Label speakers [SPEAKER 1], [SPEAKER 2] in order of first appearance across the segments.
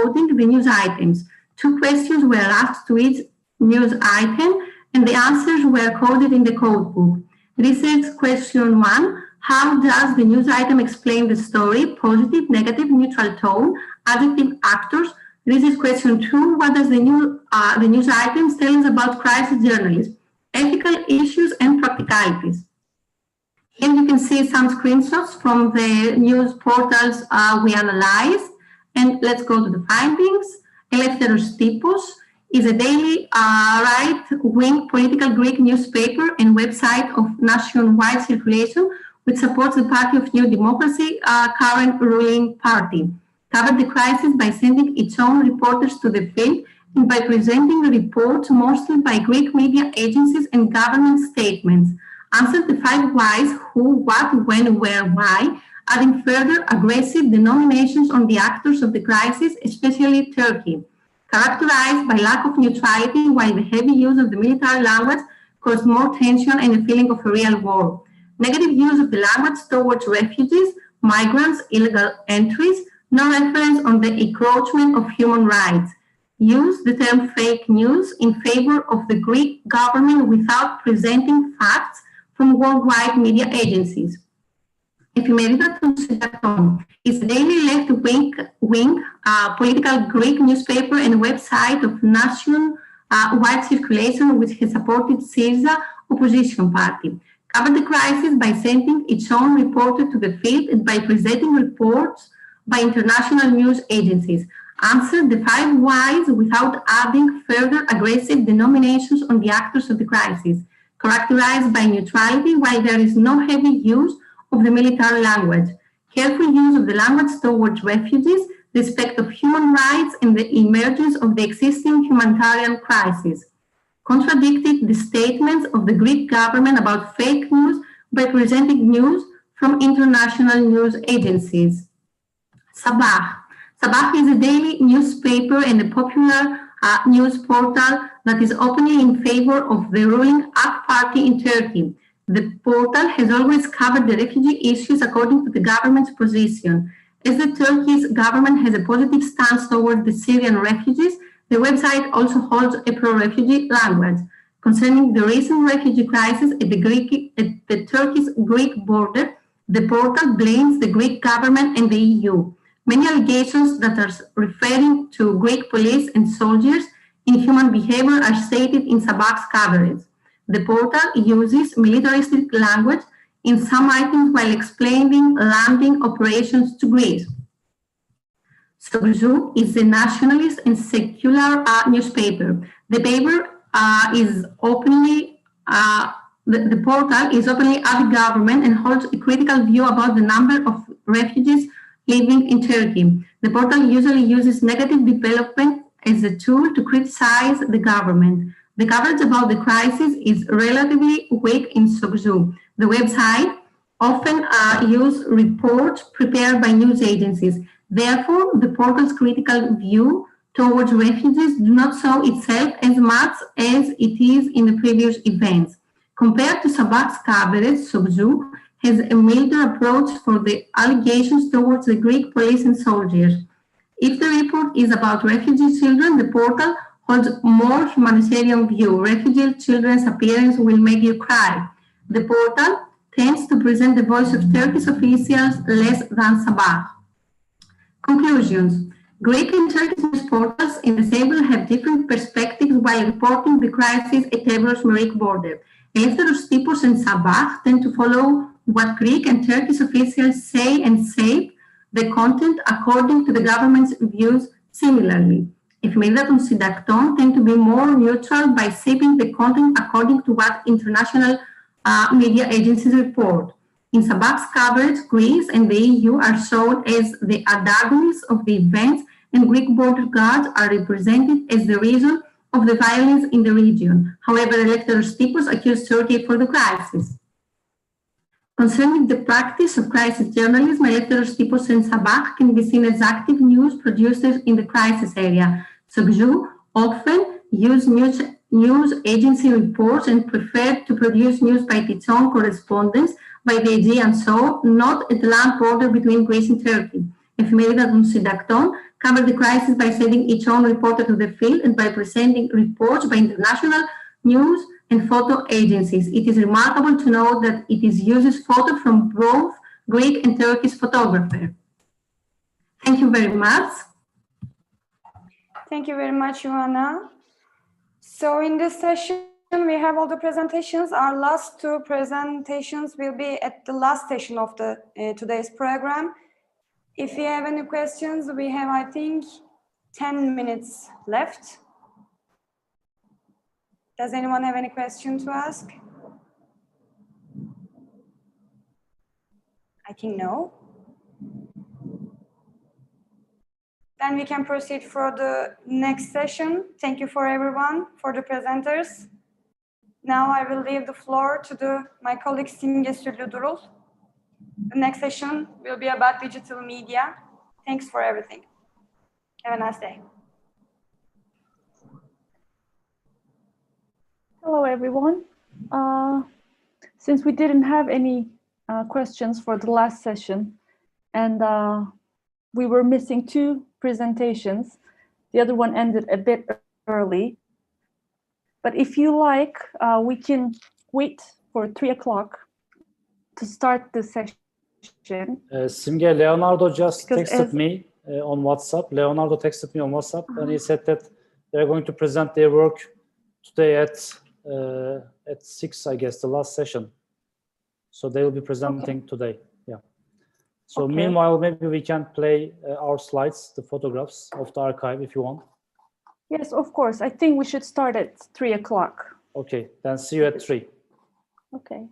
[SPEAKER 1] coding the news items. 2 questions were asked to each news item, and the answers were coded in the codebook. Research question 1. How does the news item explain the story? Positive, negative, neutral tone, adjective, actors. Research question 2. What does the news items tell us about crisis journalism? Ethical issues and practicalities. Here you can see some screenshots from the news portals we analyzed. And let's go to the findings. Eleftheros Typos is a daily right-wing political Greek newspaper and website of nationwide circulation, which supports the Party of New Democracy, current ruling party. Covered the crisis by sending its own reporters to the field and by presenting reports mostly by Greek media agencies and government statements. Answered the 5 whys: who, what, when, where, why, adding further aggressive denominations on the actors of the crisis, especially Turkey. Characterized by lack of neutrality, while the heavy use of the military language caused more tension and a feeling of a real war. Negative use of the language towards refugees, migrants, illegal entries, no reference on the encroachment of human rights. Use the term fake news in favor of the Greek government without presenting facts from worldwide media agencies. Εφημερίδα των Συντακτών is a daily left-wing political Greek newspaper and website of nationwide circulation which has supported Syriza opposition party. Covered the crisis by sending its own reporter to the field and by presenting reports by international news agencies. Answered the 5 whys without adding further aggressive denominations on the actors of the crisis. Characterized by neutrality while there is no heavy use of the military language. Careful use of the language towards refugees, respect of human rights, and the emergence of the existing humanitarian crisis. Contradicted the statements of the Greek government about fake news by presenting news from international news agencies. Sabah. Sabah is a daily newspaper and a popular news portal that is openly in favor of the ruling AK party in Turkey. The portal has always covered the refugee issues according to the government's position. As the Turkish government has a positive stance towards the Syrian refugees, the website also holds a pro-refugee language. Concerning the recent refugee crisis at the Turkish-Greek border, the portal blames the Greek government and the EU. Many allegations that are referring to Greek police and soldiers in human behavior are stated in Sabah's coverage. The portal uses militaristic language in some items while explaining landing operations to Greece. Sogzu is a nationalist and secular newspaper. The paper is openly, the portal is openly anti-government and holds a critical view about the number of refugees living in Turkey. The portal usually uses negative development as a tool to criticize the government. The coverage about the crisis is relatively weak in Sogzu. The website often uses reports prepared by news agencies. Therefore, the portal's critical view towards refugees do not show itself as much as it is in the previous events. Compared to Sabah's coverage, Sogzu has a milder approach for the allegations towards the Greek police and soldiers. If the report is about refugee children, the portal holds more humanitarian view. Refugee children's appearance will make you cry. The portal tends to present the voice of Turkish officials less than Sabah. Conclusions. Greek and Turkish news portals in the table have different perspectives while reporting the crisis at Evros-Merik border. Eleftheros Typos and Sabah tend to follow what Greek and Turkish officials say and shape the content according to the government's views similarly. Εφημερίδα των Συντακτών tend to be more neutral by shaping the content according to what international media agencies report. In Sabah's coverage, Greece and the EU are shown as the antagonists of the events, and Greek border guards are represented as the reason of the violence in the region. However, Eleftheros Typos accused Turkey for the crisis. Concerning the practice of crisis journalism, Eleftheros Typos and Sabah can be seen as active news producers in the crisis area. Sogzu often use news agency reports and prefer to produce news by its own correspondence by the Aegean, so not at the land border between Greece and Turkey. Εφημερίδα των Συντακτών cover the crisis by sending each own reporter to the field and by presenting reports by international news and photo agencies. It is remarkable to note that it uses photos from both Greek and Turkish photographers. Thank you very much.
[SPEAKER 2] Thank you very much, Ioana. So in this session, we have all the presentations. Our last two presentations will be at the last session of the today's program. If you have any questions, we have, I think, 10 minutes left. Does anyone have any question to ask? I think no. Then we can proceed for the next session. Thank you for everyone, for the presenters. Now I will leave the floor to my colleague Simge Süllü-Durul. The next session will be about digital media. Thanks for everything. Have a nice day.
[SPEAKER 3] Hello, everyone. Since we didn't have any questions for the last session, and we were missing two presentations, the other one ended a bit early. But if you like, we can wait for 3 o'clock to start the session.
[SPEAKER 4] Simge, Leonardo just texted me on WhatsApp. Leonardo texted me on WhatsApp, and he said that they're going to present their work today at 6, I guess, the last session. So they will be presenting today. Yeah. So
[SPEAKER 3] Okay.
[SPEAKER 4] Meanwhile, maybe we can play our slides, the photographs of the archive, if you want.
[SPEAKER 3] Yes, of course. I think we should start at 3 o'clock.
[SPEAKER 4] Okay, then see you at 3.
[SPEAKER 3] Okay.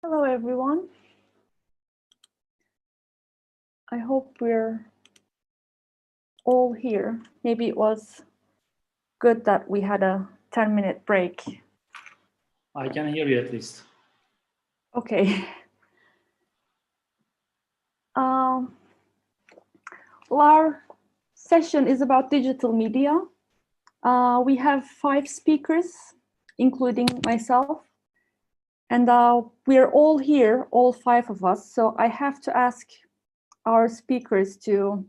[SPEAKER 3] Hello, everyone. I hope we're all here. Maybe it was good that we had a 10-minute break.
[SPEAKER 4] I can hear you at least.
[SPEAKER 3] Okay. Well, our session is about digital media. We have 5 speakers, including myself. And we are all here, all 5 of us. So I have to ask our speakers to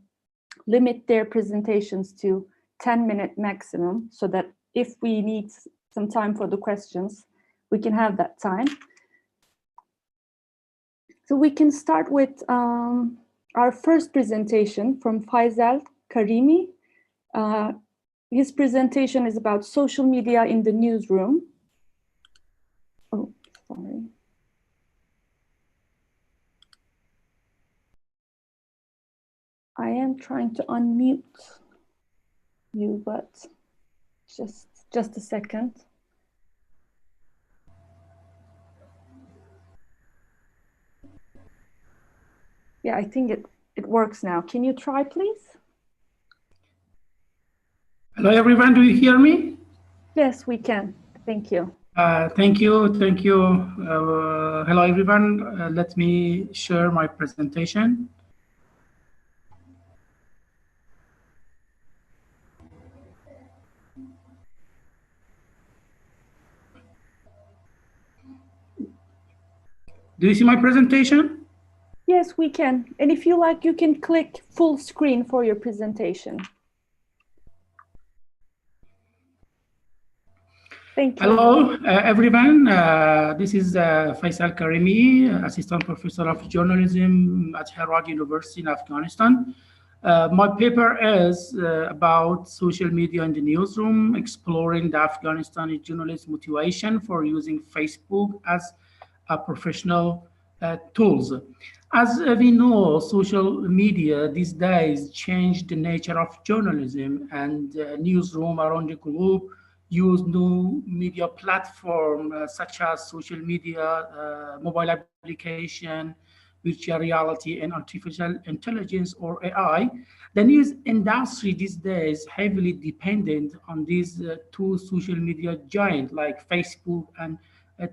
[SPEAKER 3] limit their presentations to 10-minute maximum, so that if we need some time for the questions, we can have that time. So we can start with our first presentation from Faisal Karimi. His presentation is about social media in the newsroom. Oh, sorry. I am trying to unmute you, but just a second. Yeah, I think it works now. Can you try, please?
[SPEAKER 5] Hello, everyone. Do you hear me?
[SPEAKER 3] Yes, we can. Thank you.
[SPEAKER 5] Thank you. Hello, everyone. Let me share my presentation. Do you see my presentation?
[SPEAKER 3] Yes, we can. And if you like, you can click full screen for your presentation. Thank you.
[SPEAKER 5] Hello, everyone. This is Faisal Karimi, Assistant Professor of Journalism at Harvard University in Afghanistan. My paper is about social media in the newsroom, exploring the Afghanistani journalist motivation for using Facebook as a professional tools. As we know, social media these days changed the nature of journalism, and newsroom around the globe use new media platform such as social media, mobile application, virtual reality, and artificial intelligence or AI. The news industry these days heavily dependent on these 2 social media giants like Facebook and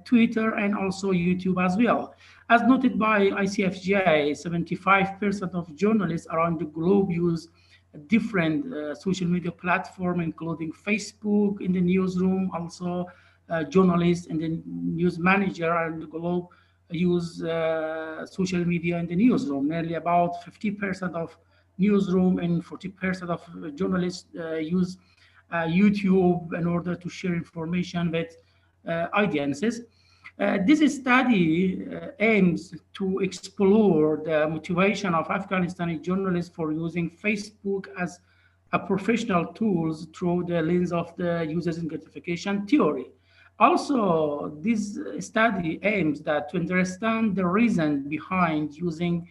[SPEAKER 5] Twitter, and also YouTube as well. As noted by ICFJ, 75% of journalists around the globe use different social media platform, including Facebook in the newsroom. Also, journalists and the news manager around the globe use social media in the newsroom. Nearly about 50% of newsroom and 40% of journalists use YouTube in order to share information with audiences. This study aims to explore the motivation of Afghanistani journalists for using Facebook as a professional tool through the lens of the user's identification theory. Also, this study aims to understand the reason behind using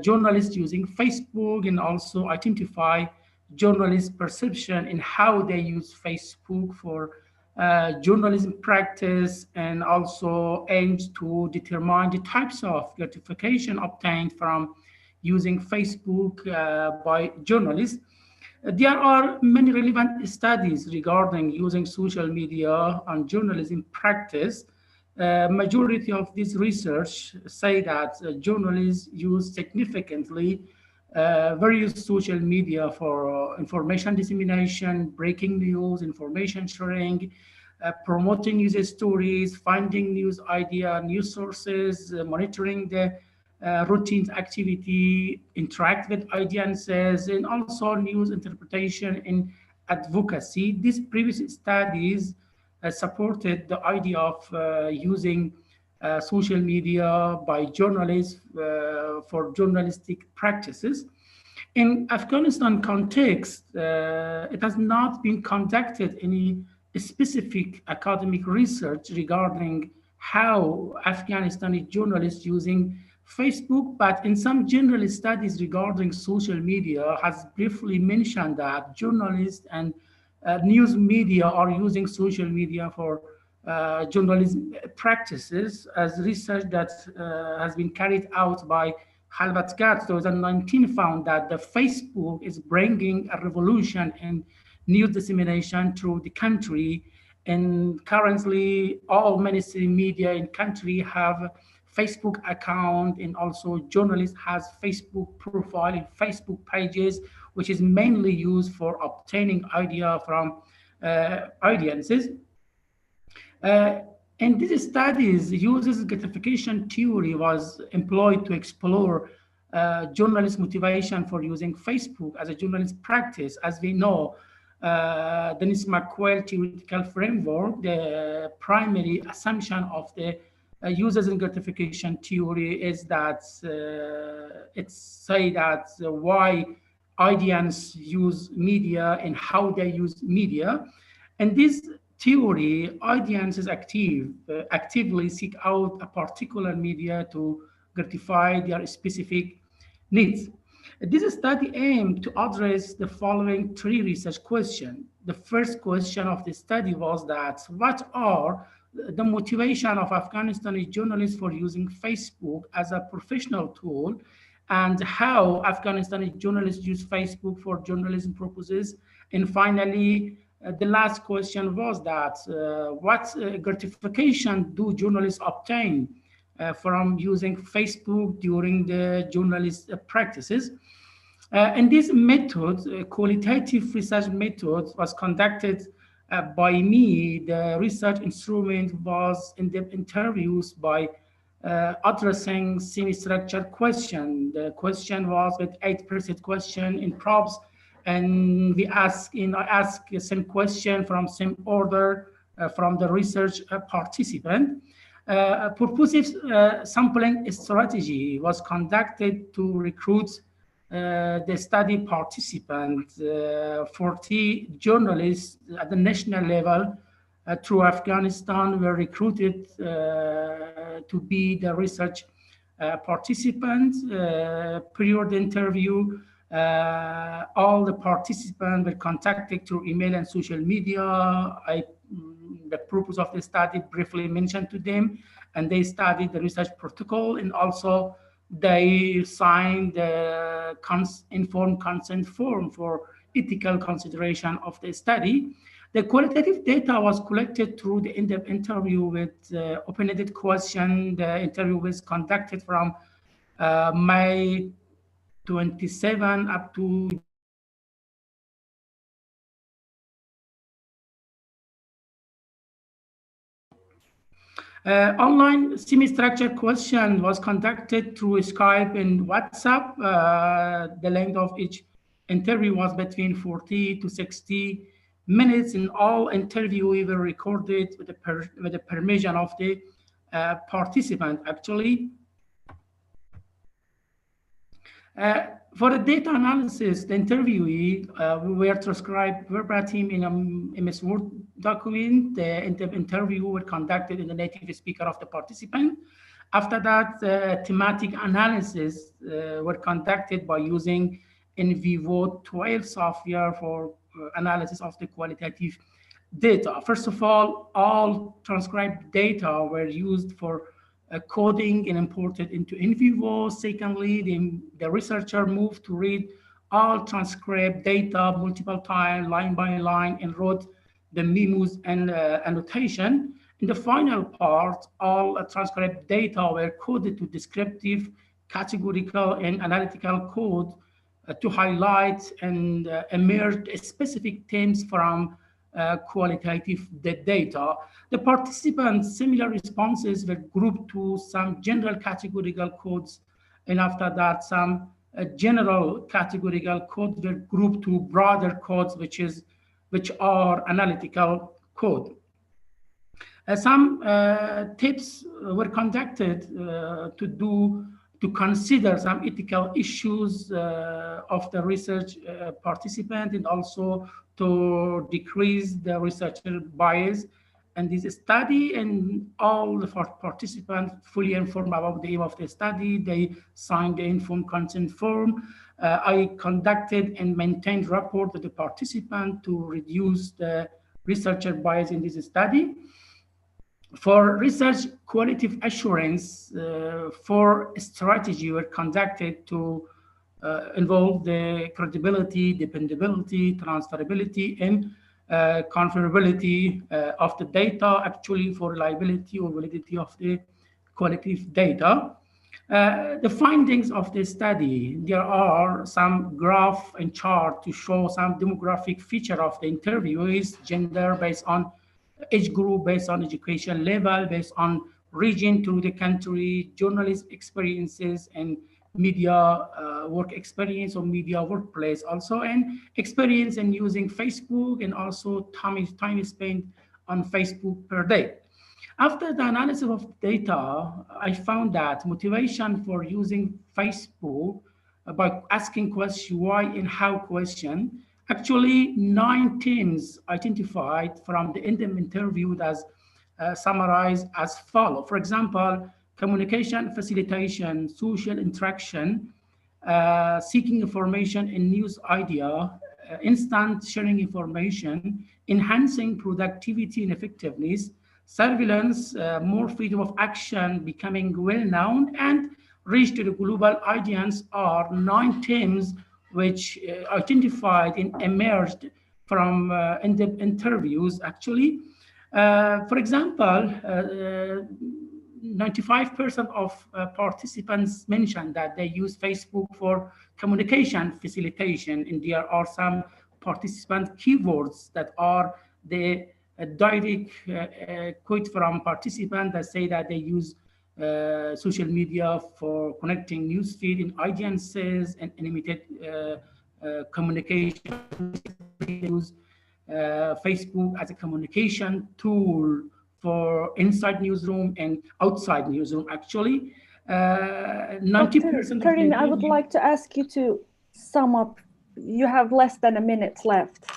[SPEAKER 5] journalists using Facebook, and also identify journalists' perception in how they use Facebook for journalism practice, and also aims to determine the types of gratification obtained from using Facebook by journalists. There are many relevant studies regarding using social media and journalism practice. Majority of this research say that journalists use significantly various social media for information dissemination, breaking news, information sharing, promoting user stories, finding news idea, news sources, monitoring the routine activity, interact with audiences, and also news interpretation and advocacy. These previous studies supported the idea of using social media by journalists for journalistic practices. In Afghanistan context, it has not been conducted any specific academic research regarding how Afghanistani journalists using Facebook, but in some general studies regarding social media has briefly mentioned that journalists and news media are using social media for journalism practices, as research that has been carried out by Halvat-Gat 2019 found that the Facebook is bringing a revolution in news dissemination through the country. And currently, all mainstream media in country have Facebook account, and also journalists has Facebook profile and Facebook pages, which is mainly used for obtaining idea from audiences. And these studies uses gratification theory was employed to explore journalist motivation for using Facebook as a journalist practice. As we know, the Nisma-Quell theoretical framework, the primary assumption of the users and gratification theory is that it's say that why audience use media and how they use media. And this theory, audiences actively seek out a particular media to gratify their specific needs. This study aimed to address the following three research questions. The first question of the study was that what are the motivation of Afghanistani journalists for using Facebook as a professional tool, and how Afghanistani journalists use Facebook for journalism purposes. And finally, the last question was that what gratification do journalists obtain from using Facebook during the journalist practices? And this method, qualitative research method, was conducted by me. The research instrument was in-depth interviews by addressing semi-structured question. The question was with 8% question in probes, and I ask the same question from same order from the research participant. Purposive sampling strategy was conducted to recruit the study participants. 40 journalists at the national level through Afghanistan were recruited to be the research participants. Prior the interview, all the participants were contacted through email and social media. The purpose of the study briefly mentioned to them, and they studied the research protocol, and also they signed the informed consent form for ethical consideration of the study. The qualitative data was collected through the in-depth interview with open-ended question. The interview was conducted from May 27 up to online semi-structured question was conducted through Skype and WhatsApp. The length of each interview was between 40 to 60 minutes, and all interviews were recorded with the permission of the participant, actually. For the data analysis, the interviewee were transcribed verbatim in a MS Word document. The interview were conducted in the native speaker of the participant. After that, thematic analysis were conducted by using in vivo 12 software for analysis of the qualitative data. First of all transcribed data were used for coding and imported into in vivo. Secondly, the researcher moved to read all transcribed data multiple times, line by line, and wrote the memos and annotation. In the final part, all transcribed data were coded to descriptive, categorical, and analytical code to highlight and emerge specific themes from qualitative data. The participants' similar responses were grouped to some general categorical codes, and after that, some general categorical codes were grouped to broader codes, which are analytical code. Some tips were conducted to consider some ethical issues of the research participant, and also to decrease the researcher bias. And this study, and all the participants fully informed about the aim of the study. They signed the informed consent form. I conducted and maintained rapport with the participant to reduce the researcher bias in this study. For research qualitative assurance, four strategies were conducted to involve the credibility, dependability, transferability, and confirmability of the data, actually for reliability or validity of the qualitative data. The findings of the study, there are some graph and chart to show some demographic feature of the interviewees, gender based on age group, based on education level, based on region through the country, journalist experiences, and media work experience or media workplace also, and experience in using Facebook, and also time spent on Facebook per day. After the analysis of data, I found that motivation for using Facebook by asking question why and how question, actually 9 teams identified from the interview as summarized as follow. For example, communication facilitation, social interaction, seeking information and news idea, instant sharing information, enhancing productivity and effectiveness, surveillance, more freedom of action, becoming well-known, and reach to the global audience are 9 themes which identified and emerged from in the interviews, actually. For example, 95% of participants mentioned that they use Facebook for communication facilitation, and there are some participant keywords that are the direct quote from participants that say that they use social media for connecting newsfeed and audiences and limited communication. They use Facebook as a communication tool for inside newsroom and outside newsroom, actually. 90%
[SPEAKER 3] Karim, I would like to ask you to sum up. You have less than a minute left,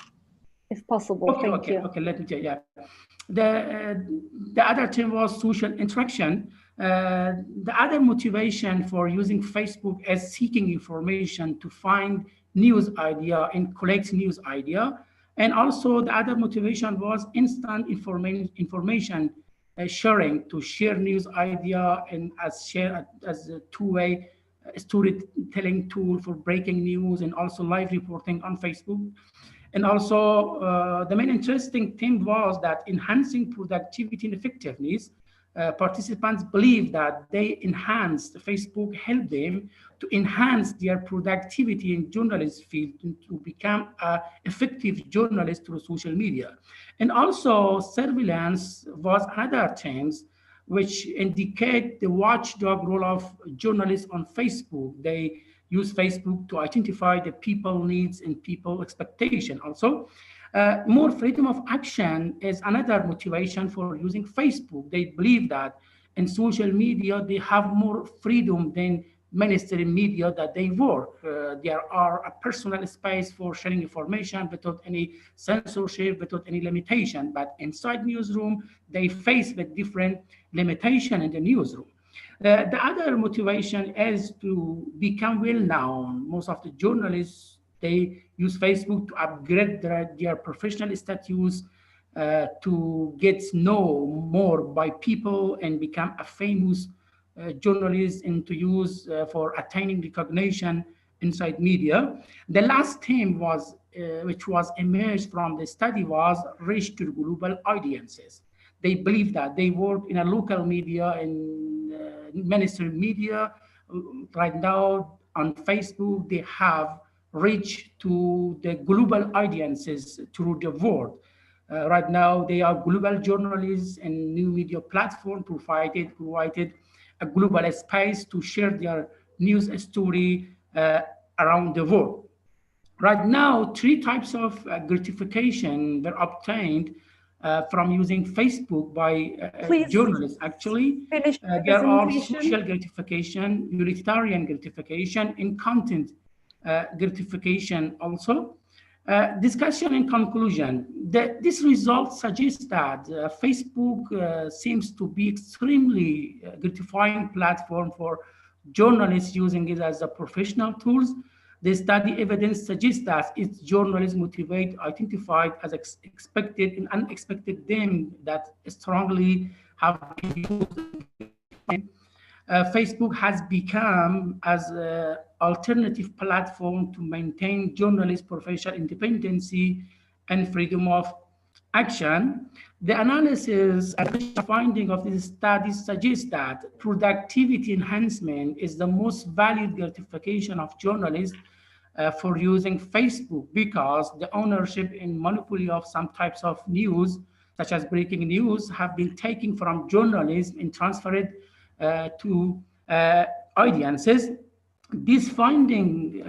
[SPEAKER 3] if possible.
[SPEAKER 5] Okay,
[SPEAKER 3] Thank you.
[SPEAKER 5] Okay, let me tell you. Yeah. The other thing was social interaction. The other motivation for using Facebook is seeking information to find news idea and collect news idea. And also the other motivation was instant information sharing, to share news idea and as a two-way storytelling tool for breaking news and also live reporting on Facebook. And also the main interesting thing was that enhancing productivity and effectiveness, participants believe that they enhanced Facebook, helped them to enhance their productivity in journalist field and to become an effective journalist through social media. And also surveillance was another thing which indicate the watchdog role of journalists on Facebook. They use Facebook to identify the people needs and people expectation. Also, more freedom of action is another motivation for using Facebook. They believe that in social media, they have more freedom than mainstream media that they work. There are a personal space for sharing information without any censorship, without any limitation. But inside newsroom, they face with different limitation in the newsroom. The other motivation is to become well-known. Most of the journalists, they use Facebook to upgrade their professional status, to get known more by people and become a famous journalist, and to use for attaining recognition inside media. The last theme was, which was emerged from the study, was reach to global audiences. They believe that they work in a local media and mainstream media. Right now on Facebook, they have reached to the global audiences through the world. Right now, they are global journalists and new media platform provided a global space to share their news story around the world. Right now, 3 types of gratification were obtained from using Facebook by journalists, actually. There are social gratification, utilitarian gratification, and content gratification also. Discussion and conclusion. This result suggests that Facebook seems to be extremely gratifying platform for journalists using it as a professional tools. The study evidence suggests that its journalists motivate, identified as expected and unexpected them that strongly have been used. Facebook has become as an alternative platform to maintain journalist professional independency and freedom of action. The analysis and finding of this study suggests that productivity enhancement is the most valued gratification of journalists for using Facebook, because the ownership and monopoly of some types of news, such as breaking news, have been taken from journalism and transferred to audiences. This finding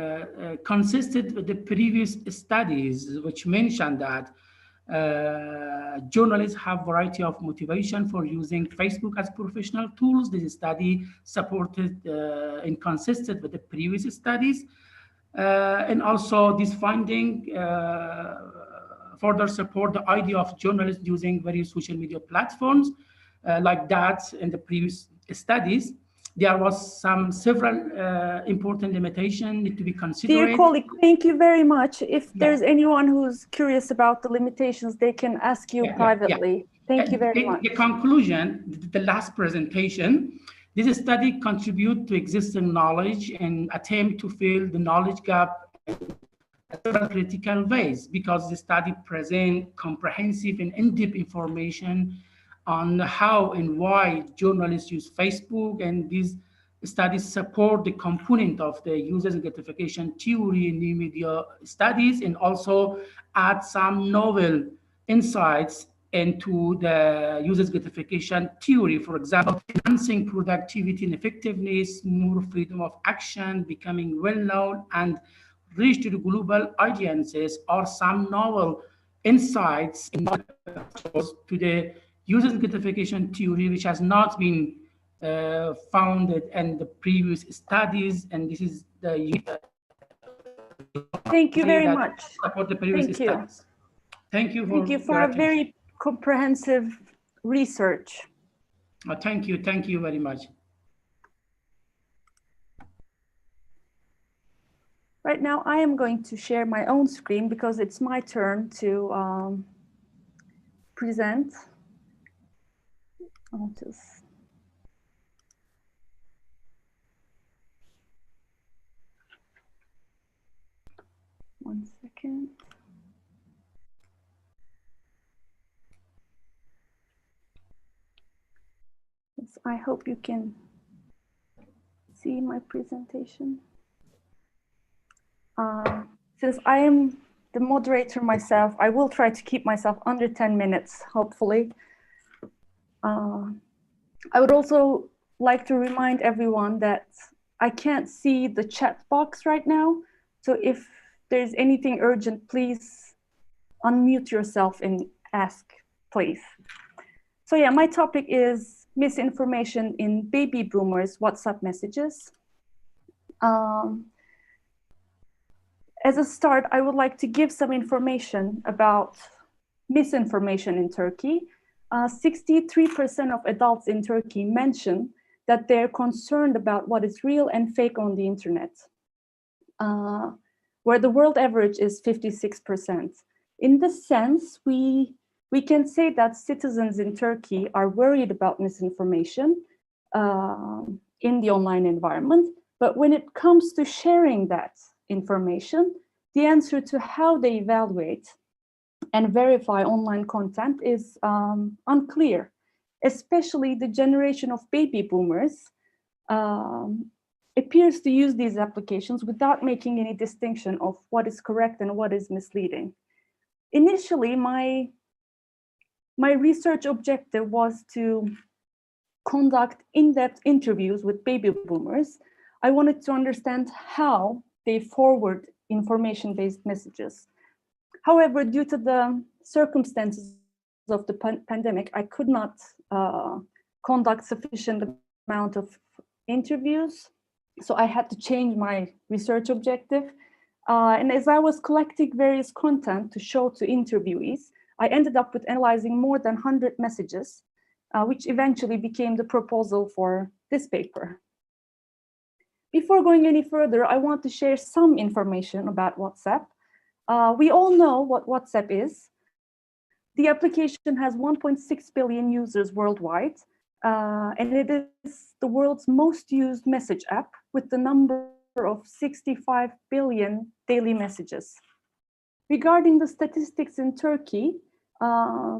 [SPEAKER 5] consisted with the previous studies, which mentioned that journalists have a variety of motivation for using Facebook as professional tools. This study supported and consisted with the previous studies. And also this finding further support the idea of journalists using various social media platforms like that in the previous studies. There was several important limitations need to be considered.
[SPEAKER 3] Dear colleague, thank you very much. If there's anyone who's curious about the limitations, they can ask you privately. Thank you very much.
[SPEAKER 5] The conclusion, the last presentation, this study contributes to existing knowledge and attempt to fill the knowledge gap in several critical ways, because the study presents comprehensive and in-depth information on how and why journalists use Facebook, and these studies support the component of the users gratification theory in new media studies, and also add some novel insights into the users gratification theory. For example, enhancing productivity and effectiveness, more freedom of action, becoming well-known, and reach to the global audiences are some novel insights to the users gratification theory, which has not been founded in the previous studies, and this is the
[SPEAKER 3] thank you very much.
[SPEAKER 5] Support the previous studies. Thank you
[SPEAKER 3] for a very comprehensive research.
[SPEAKER 5] Thank you very much.
[SPEAKER 3] Right now, I am going to share my own screen because it's my turn to present. I'll just... One second. Yes, I hope you can see my presentation. Since I am the moderator myself, I will try to keep myself under 10 minutes, hopefully. I would also like to remind everyone that I can't see the chat box right now. So if there's anything urgent, please unmute yourself and ask, please. So yeah, my topic is misinformation in baby boomers' WhatsApp messages. As a start, I would like to give some information about misinformation in Turkey. 63% of adults in Turkey mention that they're concerned about what is real and fake on the internet, where the world average is 56%. In this sense, we can say that citizens in Turkey are worried about misinformation in the online environment, but when it comes to sharing that information, the answer to how they evaluate and verify online content is unclear, especially the generation of baby boomers appears to use these applications without making any distinction of what is correct and what is misleading. Initially, my research objective was to conduct in-depth interviews with baby boomers. I wanted to understand how they forward information-based messages. However, due to the circumstances of the pandemic, I could not conduct sufficient amount of interviews. So I had to change my research objective. And as I was collecting various content to show to interviewees, I ended up with analyzing more than 100 messages, which eventually became the proposal for this paper. Before going any further, I want to share some information about WhatsApp. We all know what WhatsApp is. The application has 1.6 billion users worldwide, and it is the world's most used message app with the number of 65 billion daily messages. Regarding the statistics in Turkey,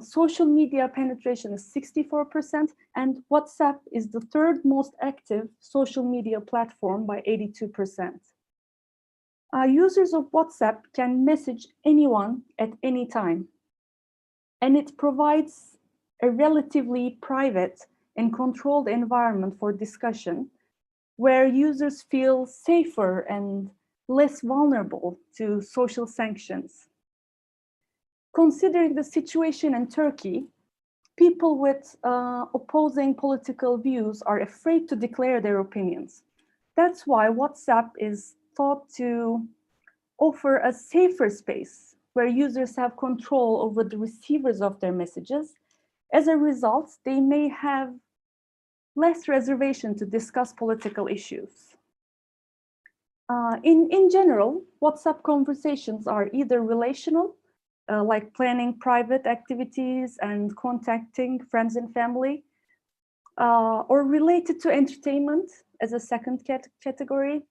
[SPEAKER 3] social media penetration is 64%, and WhatsApp is the third most active social media platform by 82%. Users of WhatsApp can message anyone at any time, and it provides a relatively private and controlled environment for discussion where users feel safer and less vulnerable to social sanctions. Considering the situation in Turkey, people with opposing political views are afraid to declare their opinions. That's why WhatsApp is thought to offer a safer space where users have control over the receivers of their messages. As a result, they may have less reservation to discuss political issues. In general, WhatsApp conversations are either relational, like planning private activities and contacting friends and family, or related to entertainment as a second category,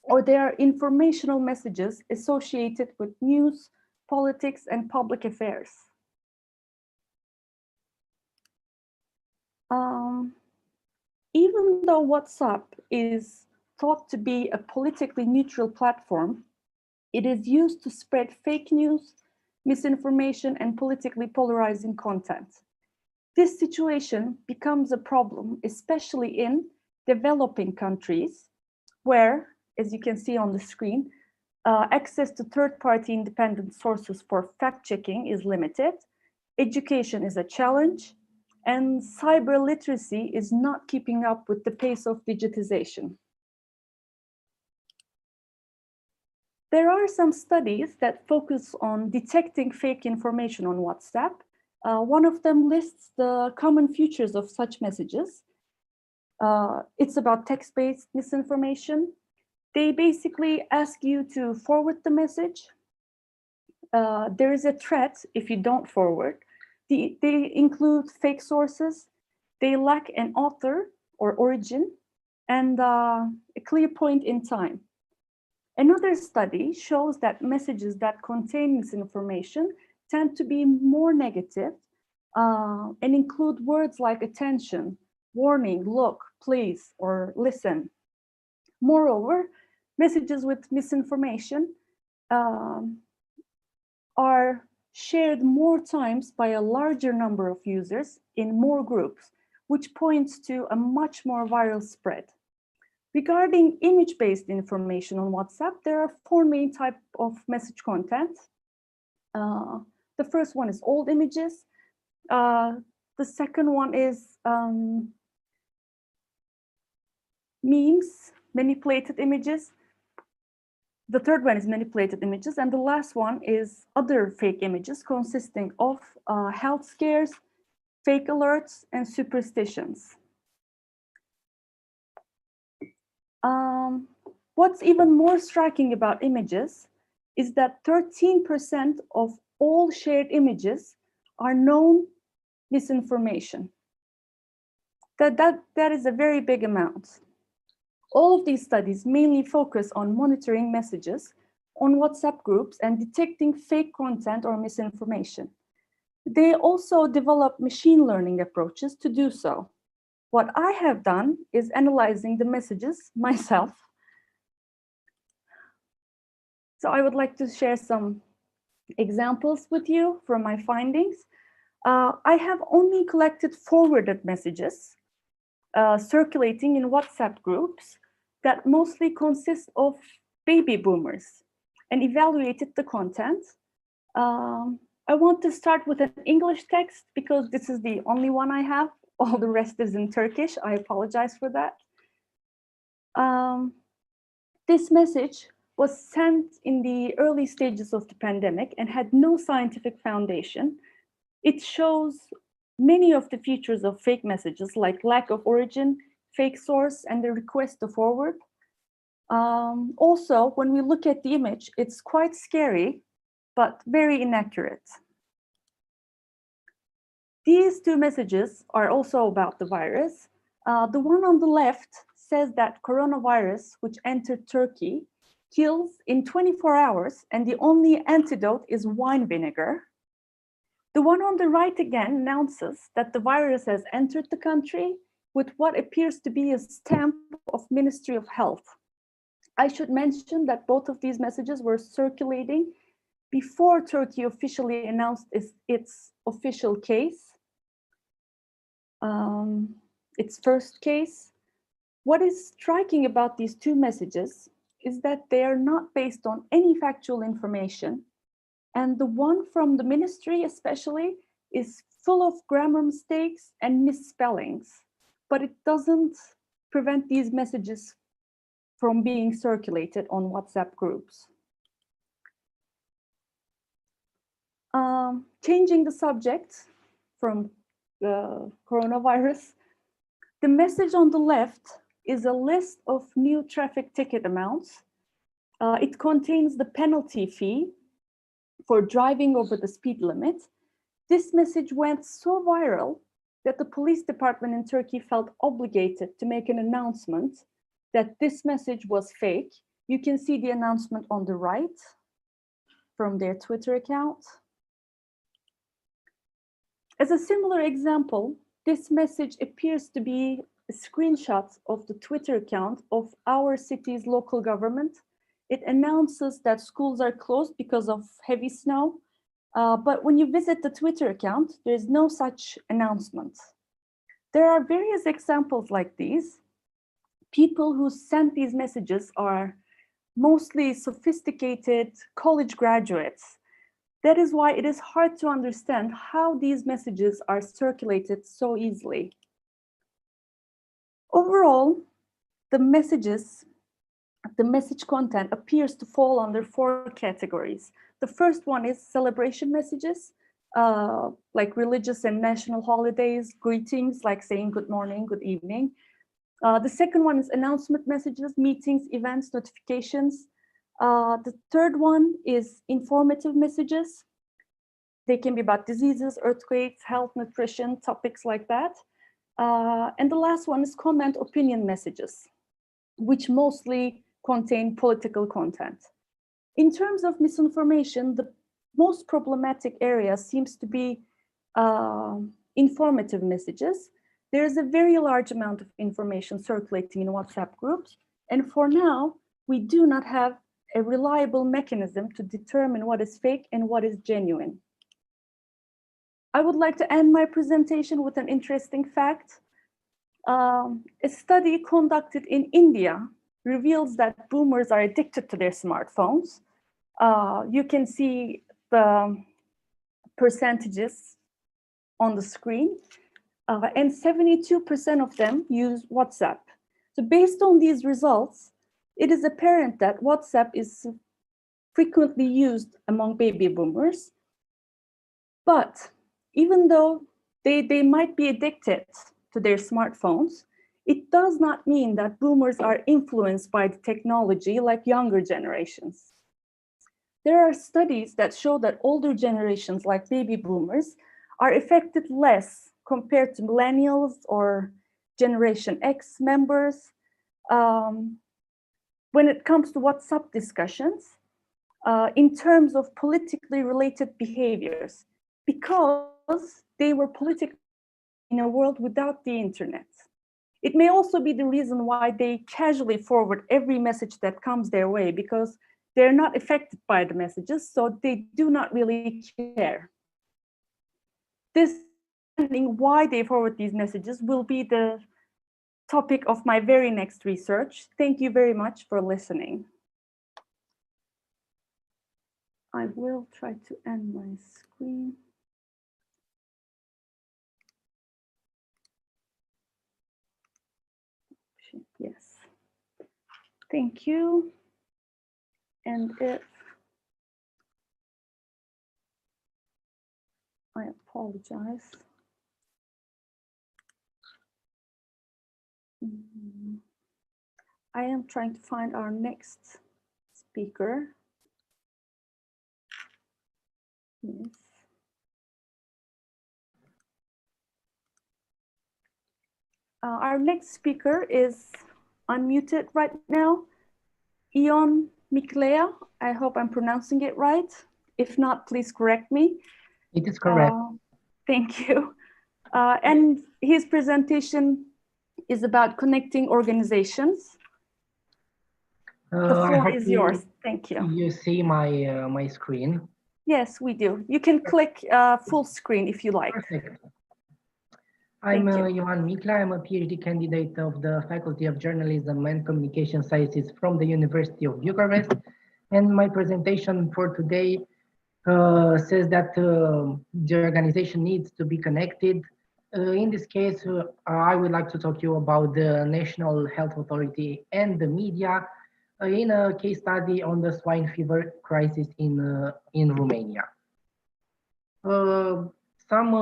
[SPEAKER 3] or they are informational messages associated with news, politics, and public affairs. Even though WhatsApp is thought to be a politically neutral platform, it is used to spread fake news, misinformation, and politically polarizing content. This situation becomes a problem, especially in developing countries, where, as you can see on the screen, access to third-party independent sources for fact-checking is limited, education is a challenge, and cyber literacy is not keeping up with the pace of digitization. There are some studies that focus on detecting fake information on WhatsApp. One of them lists the common features of such messages. It's about text-based misinformation. They basically ask you to forward the message. There is a threat if you don't forward. They include fake sources. They lack an author or origin and a clear point in time. Another study shows that messages that contain misinformation tend to be more negative and include words like attention, warning, look, please, or listen. Moreover, messages with misinformation are shared more times by a larger number of users in more groups, which points to a much more viral spread. Regarding image-based information on WhatsApp, there are four main types of message content. The first one is old images. The second one is memes, manipulated images. The third one is manipulated images. And the last one is other fake images consisting of health scares, fake alerts, and superstitions. What's even more striking about images is that 13% of all shared images are known misinformation. That is a very big amount. All of these studies mainly focus on monitoring messages on WhatsApp groups and detecting fake content or misinformation. They also develop machine learning approaches to do so. What I have done is analyzing the messages myself. So I would like to share some examples with you from my findings. I have only collected forwarded messages circulating in WhatsApp groups that mostly consist of baby boomers and evaluated the content. I want to start with an English text because this is the only one I have. All the rest is in Turkish. I apologize for that. This message was sent in the early stages of the pandemic and had no scientific foundation. It shows many of the features of fake messages like lack of origin, fake source, and the request to forward. Also, when we look at the image, it's quite scary, but very inaccurate. These two messages are also about the virus. The one on the left says that coronavirus, which entered Turkey, kills in 24 hours, and the only antidote is wine vinegar. The one on the right again announces that the virus has entered the country with what appears to be a stamp of Ministry of Health. I should mention that both of these messages were circulating before Turkey officially announced its official case, its first case. What is striking about these two messages is that they are not based on any factual information. And the one from the ministry especially is full of grammar mistakes and misspellings, but it doesn't prevent these messages from being circulated on WhatsApp groups. Changing the subject from coronavirus, the message on the left is a list of new traffic ticket amounts. It contains the penalty fee for driving over the speed limit. This message went so viral that the police department in Turkey felt obligated to make an announcement that this message was fake. You can see the announcement on the right from their Twitter account. As a similar example, this message appears to be a screenshot of the Twitter account of our city's local government. It announces that schools are closed because of heavy snow. But when you visit the Twitter account, there's no such announcement. There are various examples like these. People who send these messages are mostly sophisticated college graduates. That is why it is hard to understand how these messages are circulated so easily. Overall, the message content appears to fall under 4 categories. The first one is celebration messages, like religious and national holidays, greetings, like saying good morning, good evening. The second one is announcement messages, meetings, events, notifications. The third one is informative messages. They can be about diseases, earthquakes, health, nutrition, topics like that. And the last one is comment opinion messages, which mostly contain political content. In terms of misinformation, the most problematic area seems to be informative messages. There is a very large amount of information circulating in WhatsApp groups. And for now, we do not have a reliable mechanism to determine what is fake and what is genuine. I would like to end my presentation with an interesting fact. A study conducted in India reveals that boomers are addicted to their smartphones. You can see the percentages on the screen, and 72% of them use WhatsApp. So based on these results, it is apparent that WhatsApp is frequently used among baby boomers. But even though they might be addicted to their smartphones, it does not mean that boomers are influenced by the technology like younger generations. There are studies that show that older generations like baby boomers are affected less compared to millennials or Generation X members. When it comes to WhatsApp discussions, in terms of politically related behaviors, because they were politically in a world without the internet. It may also be the reason why they casually forward every message that comes their way, because they're not affected by the messages, so they do not really care. This why they forward these messages will be the topic of my very next research. Thank you very much for listening. I will try to end my screen. Yes. Thank you. And if I apologize. I am trying to find our next speaker. Yes. Our next speaker is unmuted right now. Ion Miklea. I hope I'm pronouncing it right. If not, please correct me.
[SPEAKER 6] It is correct.
[SPEAKER 3] Thank you. And his presentation is about connecting organizations. The floor is yours. Thank you.
[SPEAKER 6] You see my my screen?
[SPEAKER 3] Yes, we do. You can click full screen if you like.
[SPEAKER 6] Perfect. I'm Ioan Micla. I'm a PhD candidate of the Faculty of Journalism and Communication Sciences from the University of Bucharest. And my presentation for today says that the organization needs to be connected. In this case, I would like to talk to you about the National Health Authority and the media in a case study on the swine fever crisis in Romania. Some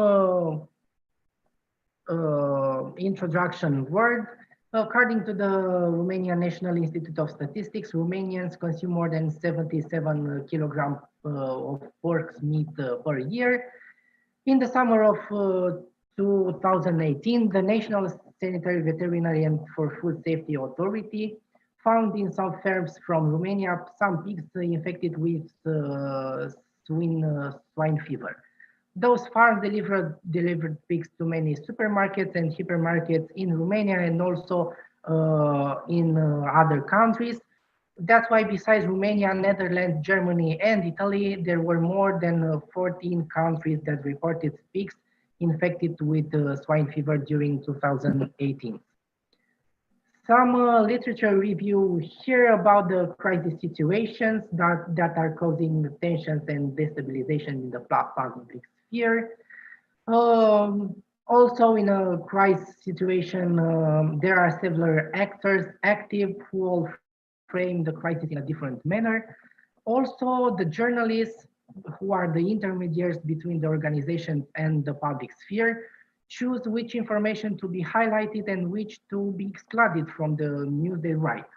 [SPEAKER 6] introduction word. According to the Romanian National Institute of Statistics, Romanians consume more than 77 kilograms of pork meat per year. In the summer of 2018, the National Sanitary Veterinary and for Food Safety Authority found in some farms from Romania some pigs infected with swine fever. Those farms delivered pigs to many supermarkets and hypermarkets in Romania and also in other countries. That's why besides Romania, Netherlands, Germany, and Italy, there were more than 14 countries that reported pigs infected with swine fever during 2018. Some literature review here about the crisis situations that are causing tensions and destabilization in the public sphere. Also, in a crisis situation, there are several actors active who all frame the crisis in a different manner. Also, the journalists who are the intermediaries between the organization and the public sphere choose which information to be highlighted and which to be excluded from the news they write.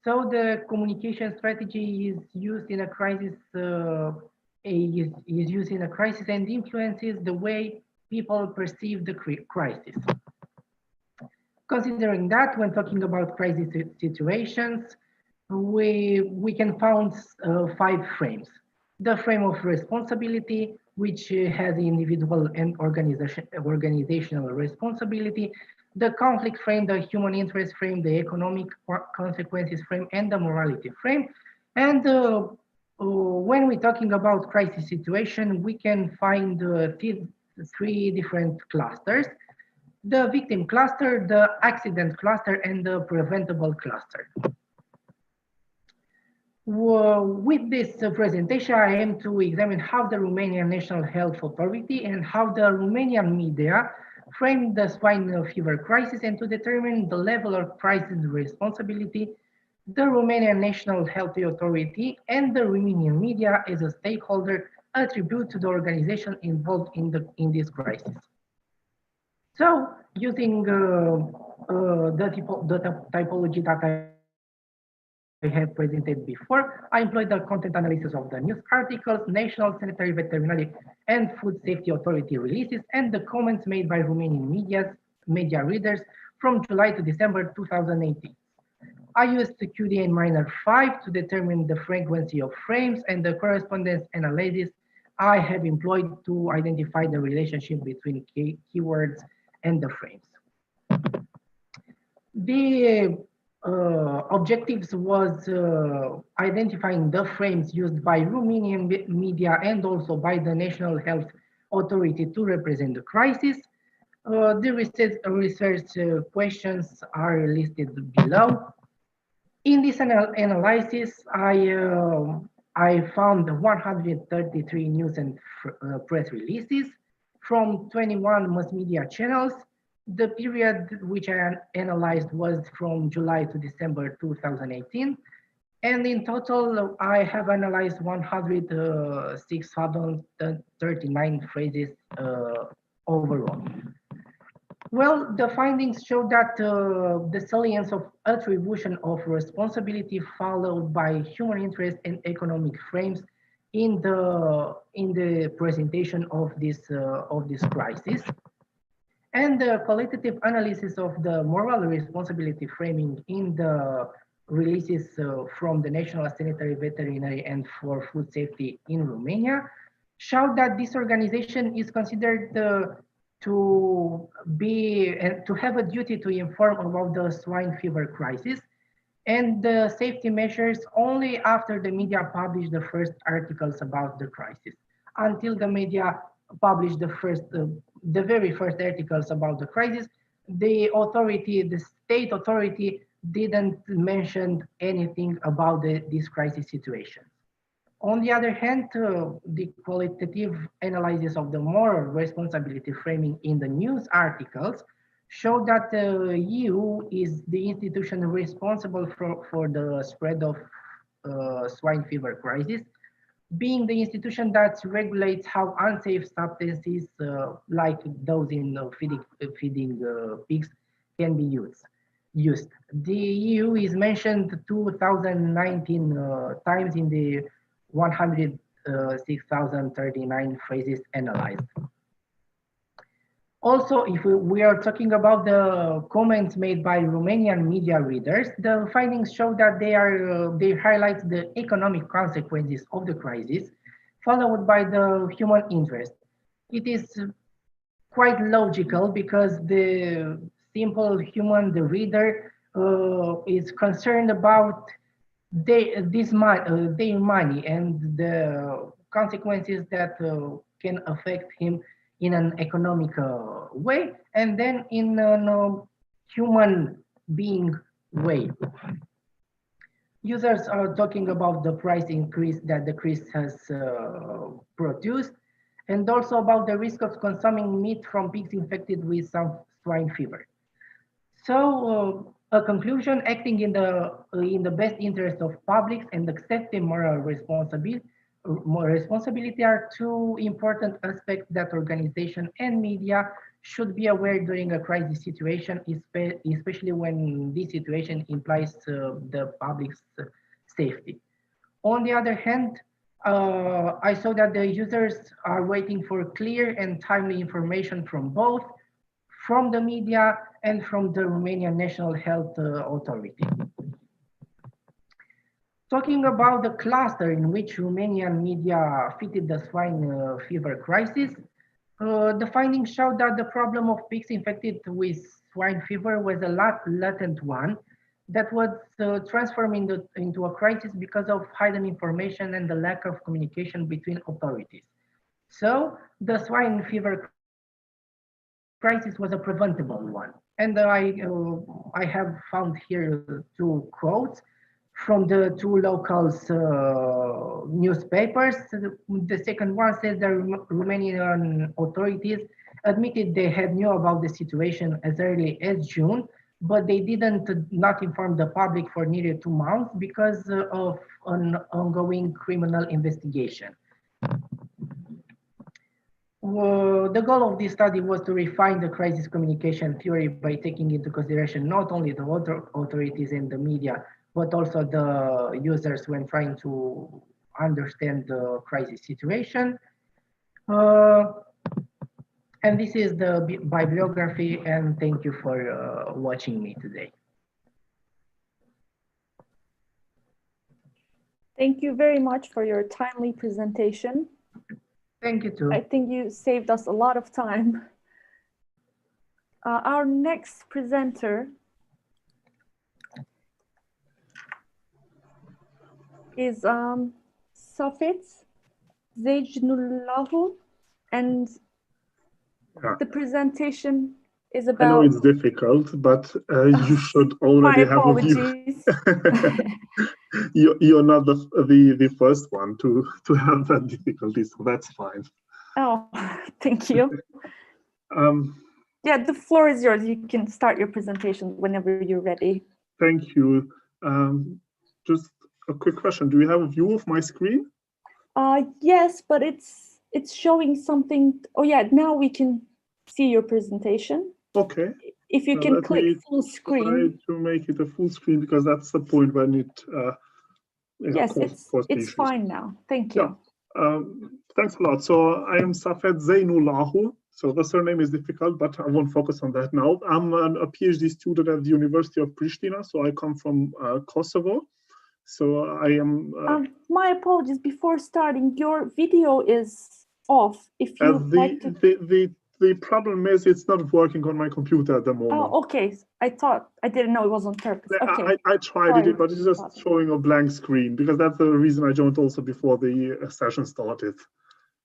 [SPEAKER 6] So the communication strategy is used in a crisis and influences the way people perceive the crisis. Considering that, when talking about crisis situations, we can find 5 frames. The frame of responsibility, which has the individual and organizational responsibility, the conflict frame, the human interest frame, the economic consequences frame, and the morality frame. And when we're talking about crisis situation, we can find 3 different clusters: the victim cluster, the accident cluster, and the preventable cluster. With this presentation, I aim to examine how the Romanian National Health Authority and how the Romanian media frame the swine fever crisis and to determine the level of crisis responsibility the Romanian National Health Authority and the Romanian media as a stakeholder attribute to the organization involved in this crisis. So, using the typology that I have presented before, I employed the content analysis of the news articles, National Sanitary Veterinary and Food Safety Authority releases, and the comments made by Romanian media readers from July to December 2018. I used the QDA minor 5 to determine the frequency of frames and the correspondence analysis I have employed to identify the relationship between keywords and the frames. The objectives was identifying the frames used by Romanian media and also by the National Health Authority to represent the crisis. The research questions are listed below. In this analysis, I found 133 news and press releases from 21 mass media channels. The period which I analyzed was from July to December 2018. And in total, I have analyzed 639 phrases overall. Well, the findings show that the salience of attribution of responsibility followed by human interest and economic frames in the presentation of this crisis. and the qualitative analysis of the moral responsibility framing in the releases from the National Sanitary Veterinary and for Food Safety in Romania showed that this organization is considered to be and to have a duty to inform about the swine fever crisis and the safety measures only after the media published the first articles about the crisis. Until the media published the very first articles about the crisis, the state authority didn't mention anything about this crisis situation. On the other hand, the qualitative analysis of the moral responsibility framing in the news articles showed that the EU is the institution responsible for the spread of swine fever crisis, being the institution that regulates how unsafe substances like those in feeding pigs can be used. The EU is mentioned 2019 times in the 106,039 phrases analyzed. Also, if we are talking about the comments made by Romanian media readers, the findings show that they highlight the economic consequences of the crisis, followed by the human interest. It is quite logical because the simple human, the reader, is concerned about their money and the consequences that can affect him in an economic way, and then in a human being way. Users are talking about the price increase that the crisis has produced, and also about the risk of consuming meat from pigs infected with some swine fever. So a conclusion: acting in the best interest of publics and accepting moral responsibility are two important aspects that organization and media should be aware during a crisis situation, especially when this situation implies the public's safety. On the other hand, I saw that the users are waiting for clear and timely information from both from the media and from the Romanian National Health Authority. Talking about the cluster in which Romanian media fitted the swine fever crisis, the findings showed that the problem of pigs infected with swine fever was a latent one that was transformed into a crisis because of hidden information and the lack of communication between authorities. So the swine fever crisis was a preventable one. And I have found here two quotes from the two local newspapers. The second one says the Romanian authorities admitted they had knew about the situation as early as June, but they didn't not inform the public for nearly 2 months because of an ongoing criminal investigation. The goal of this study was to refine the crisis communication theory by taking into consideration not only the authorities and the media, but also the users when trying to understand the crisis situation. And this is the bibliography, and thank you for watching me today.
[SPEAKER 3] Thank you very much for your timely presentation.
[SPEAKER 6] Thank you too.
[SPEAKER 3] I think you saved us a lot of time. Our next presenter is Safet Zeynullahu, and the presentation is about...
[SPEAKER 7] I know it's difficult, but you should already have a view. You're not the first one to have that difficulty, so that's fine.
[SPEAKER 3] Oh, thank you. Yeah, the floor is yours. You can start your presentation whenever you're ready.
[SPEAKER 7] Thank you. Just a quick question. Do you have a view of my screen?
[SPEAKER 3] Yes, but it's showing something. Oh yeah, now we can see your presentation.
[SPEAKER 7] Okay.
[SPEAKER 3] If you can click full screen.
[SPEAKER 7] Try to make it a full screen, because that's the point when it
[SPEAKER 3] yes, it's fine now. Thank you.
[SPEAKER 7] Yeah. Thanks a lot. So I am Safet Zeynullahu. So the surname is difficult, but I won't focus on that now. I'm a PhD student at the University of Pristina, so I come from Kosovo. So I am.
[SPEAKER 3] My apologies. Before starting, your video is off. If you like to.
[SPEAKER 7] The problem is it's not working on my computer at the moment.
[SPEAKER 3] Oh, okay. I didn't know it was on purpose. Okay.
[SPEAKER 7] I tried it, but it's just showing a blank screen because that's the reason I joined also before the session started.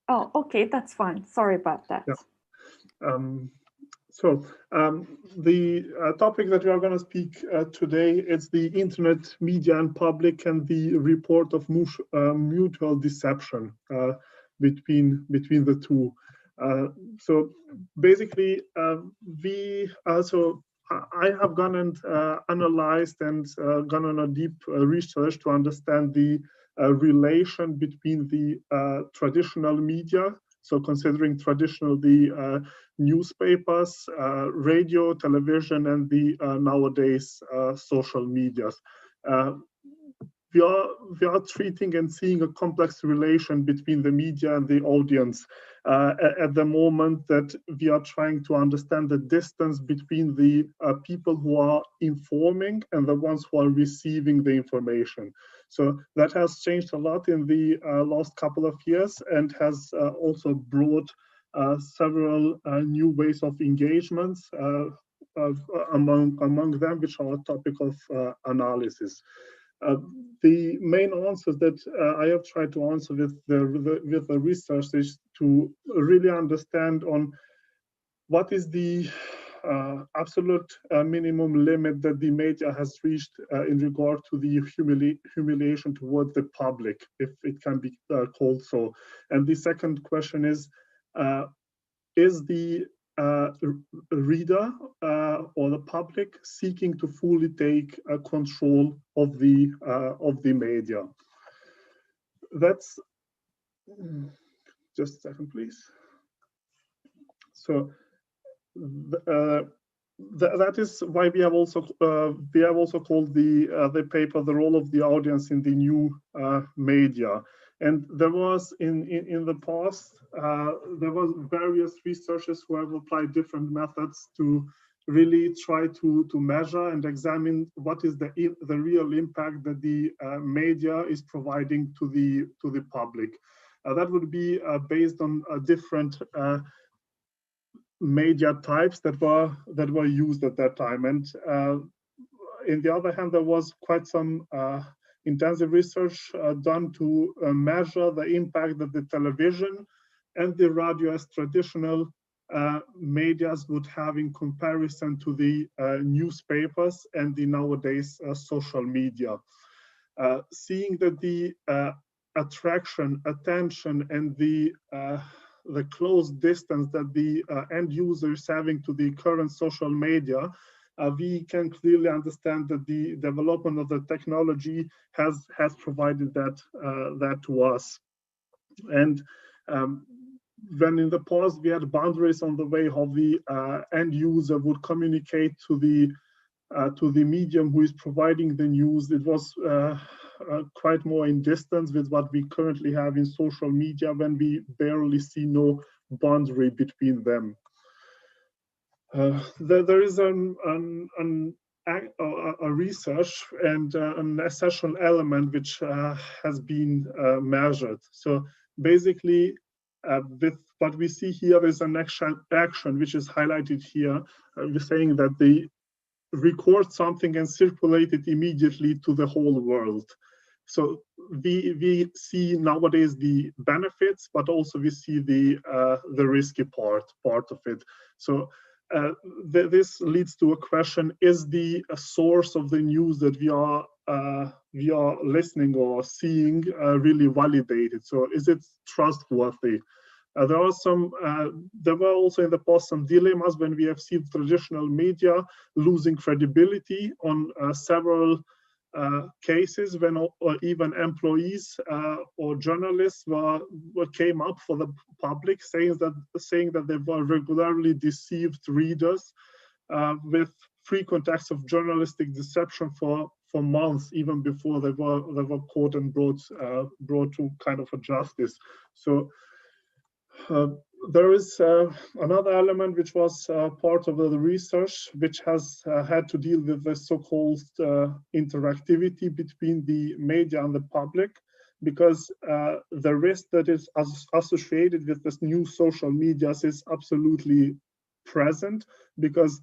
[SPEAKER 3] Oh, okay, that's fine. Sorry about that.
[SPEAKER 7] Yeah. The topic that we are going to speak today is the internet, media, and public, and the report of mutual deception between the two. So basically, I have gone and analyzed and gone on a deep research to understand the relation between the traditional media. So considering traditional, the newspapers, radio, television, and the nowadays social medias. We are treating and seeing a complex relation between the media and the audience at the moment that we are trying to understand the distance between the people who are informing and the ones who are receiving the information. So that has changed a lot in the last couple of years and has also brought several new ways of engagements among them, which are a topic of analysis. The main answers that I have tried to answer with the research is to really understand on what is the absolute minimum limit that the media has reached in regard to the humiliation towards the public, if it can be called so. And the second question is the reader or the public seeking to fully take control of the media? That's just a second, please. So that is why we have also called the paper "The Role of the Audience in the New Media." And there was in the past there was various researchers who have applied different methods to really try to measure and examine what is the real impact that the media is providing to the public. That would be based on different media types that were used at that time. And in the other hand, there was quite some intensive research done to measure the impact that the television and the radio as traditional medias would have in comparison to the newspapers and the nowadays social media. Seeing that the attraction, attention, and the close distance that the end user is having to the current social media, we can clearly understand that the development of the technology has provided that to us. And when in the past we had boundaries on the way how the end user would communicate to the medium who is providing the news, it was quite more in distance with what we currently have in social media, when we barely see no boundary between them. There is a research and an essential element which has been measured. So basically, with what we see here is an action which is highlighted here. We're saying that they record something and circulate it immediately to the whole world. So we see nowadays the benefits, but also we see the risky part of it. So this leads to a question: is the source of the news that we are listening or seeing really validated? So is it trustworthy? There were also in the past some dilemmas when we have seen traditional media losing credibility on several cases, when even employees or journalists came up for the public saying that they were regularly deceived readers with frequent acts of journalistic deception for months, even before they were caught and brought to kind of a justice. So there is another element which was part of the research, which has had to deal with the so-called interactivity between the media and the public, because the risk that is associated with this new social medias is absolutely present, because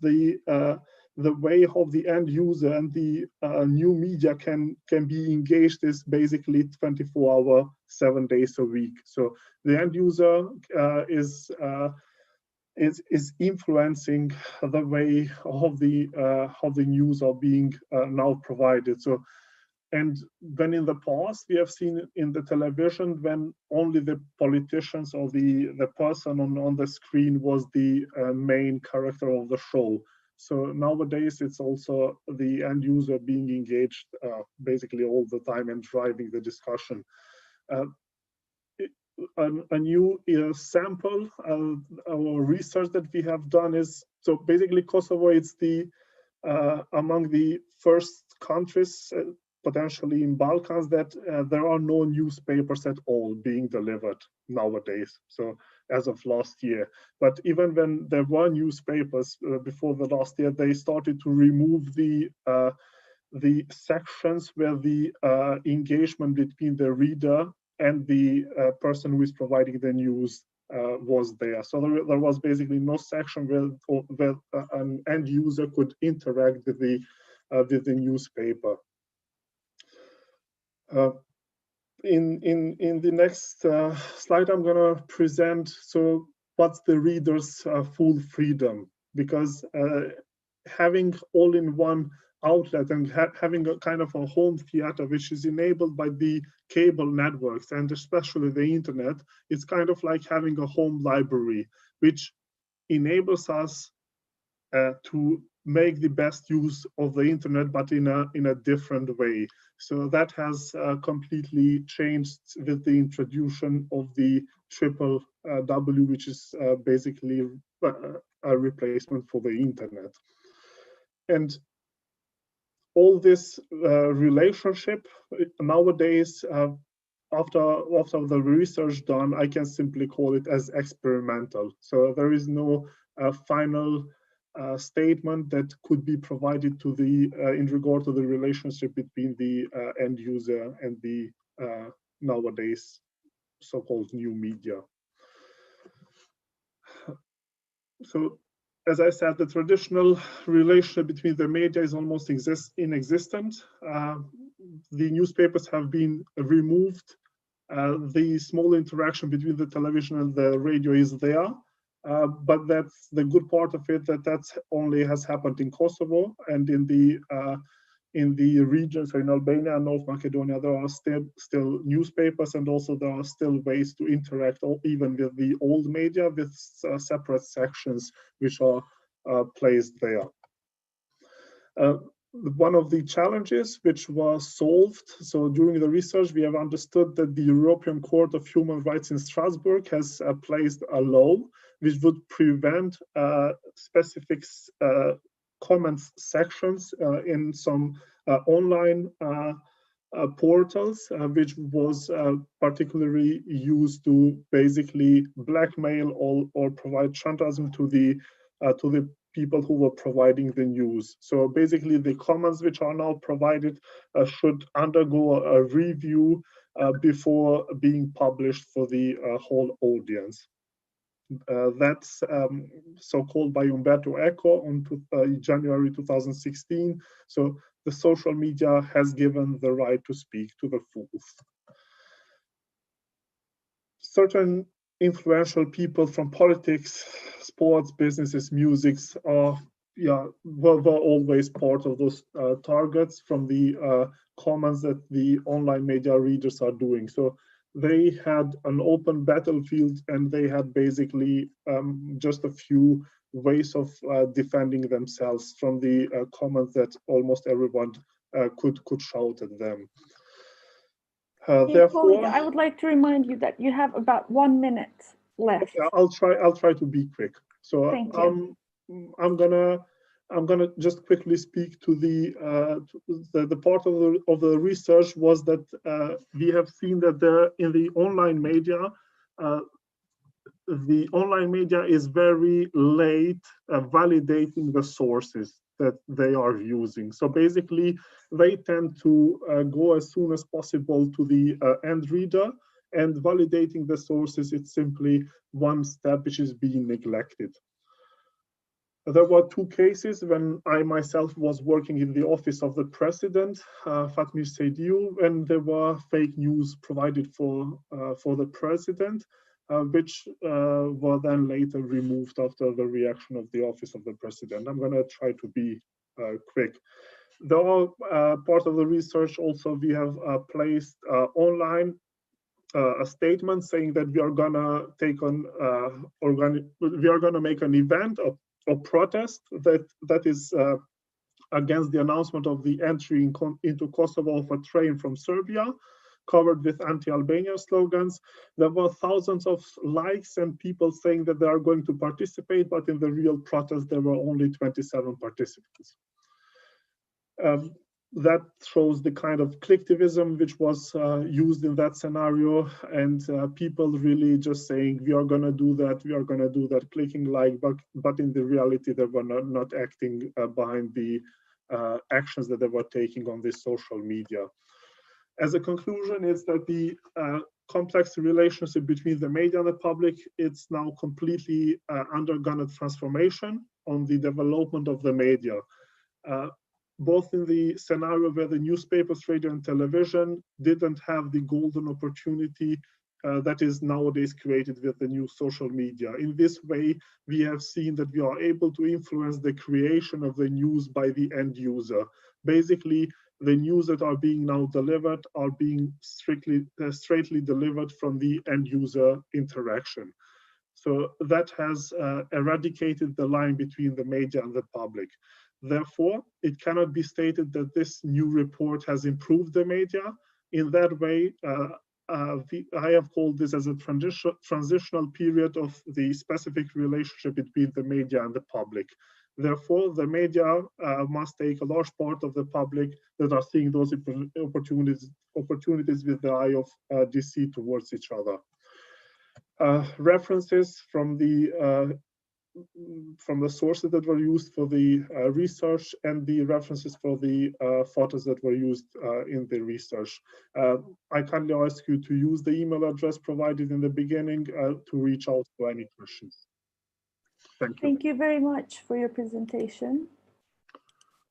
[SPEAKER 7] the way of the end user and the new media can be engaged is basically 24-hour, 7 days a week. So the end user is influencing the way of the news are being now provided. So, and when in the past we have seen in the television, when only the politicians or the person on the screen was the main character of the show. So nowadays it's also the end user being engaged basically all the time and driving the discussion. A new sample our research that we have done is, so basically Kosovo, it's the among the first countries potentially in Balkans that there are no newspapers at all being delivered nowadays, so as of last year. But even when there were newspapers before the last year, they started to remove the sections where the engagement between the reader and the person who is providing the news was there. So there was basically no section where an end user could interact with the newspaper. In the next slide, I'm going to present so what's the reader's full freedom, because having all-in-one outlet and having a kind of a home theater which is enabled by the cable networks and especially the internet, it's kind of like having a home library, which enables us to make the best use of the internet, but in a different way. So that has completely changed with the introduction of the triple W, which is basically a replacement for the internet. And all this relationship nowadays, after the research done, I can simply call it as experimental. So there is no final statement that could be provided to the in regard to the relationship between the end user and the nowadays so-called new media. So, as I said, the traditional relationship between the media is almost inexistent. The newspapers have been removed. The small interaction between the television and the radio is there. But that's the good part of it, that's only has happened in Kosovo, and in the regions, so in Albania and North Macedonia, there are still newspapers, and also there are still ways to interact even with the old media with separate sections which are placed there. One of the challenges which was solved, so during the research, we have understood that the European Court of Human Rights in Strasbourg has placed a law which would prevent specific comments sections in some online portals, which was particularly used to basically blackmail or provide chantage to the people who were providing the news. So basically the comments which are now provided should undergo a review before being published for the whole audience. That's so-called by Umberto Eco on January 2016. So the social media has given the right to speak to the fools. Certain influential people from politics, sports, businesses, musics were always part of those targets from the comments that the online media readers are doing. So they had an open battlefield, and they had basically just a few ways of defending themselves from the comments that almost everyone could shout at them. Therefore,
[SPEAKER 3] I would like to remind you that you have about 1 minute left.
[SPEAKER 7] I'll try to be quick. So
[SPEAKER 3] Thank you.
[SPEAKER 7] I'm gonna just quickly speak to the part of the research was that we have seen that in the online media the online media is very late validating the sources that they are using. So basically, they tend to go as soon as possible to the end reader, and validating the sources, it's simply one step which is being neglected. There were two cases when I myself was working in the office of the president, Fatmir Seydiu, when there were fake news provided for the president, which were then later removed after the reaction of the office of the president. I'm going to try to be quick. There are part of the research also we have placed online a statement saying that we are going to take on we are going to make an event or protest that is against the announcement of the entry into Kosovo of a train from Serbia, covered with anti-Albania slogans. There were thousands of likes and people saying that they are going to participate, but in the real protest, there were only 27 participants. That shows the kind of clicktivism which was used in that scenario, and people really just saying, we are going to do that, we are going to do that, clicking like, but in the reality, they were not acting behind the actions that they were taking on this social media. As a conclusion, is that the complex relationship between the media and the public, it's now completely undergone a transformation on the development of the media. Both in the scenario where the newspapers, radio and television didn't have the golden opportunity that is nowadays created with the new social media. In this way, we have seen that we are able to influence the creation of the news by the end user. Basically, the news that are being now delivered are being straightly delivered from the end user interaction. So that has eradicated the line between the media and the public. Therefore, it cannot be stated that this new report has improved the media. In that way, I have called this as a transitional period of the specific relationship between the media and the public. Therefore, the media must take a large part of the public that are seeing those opportunities with the eye of deceit towards each other. References from the sources that were used for the research and the references for the photos that were used in the research. I kindly ask you to use the email address provided in the beginning to reach out for any questions. Thank you.
[SPEAKER 3] Thank you very much for your presentation.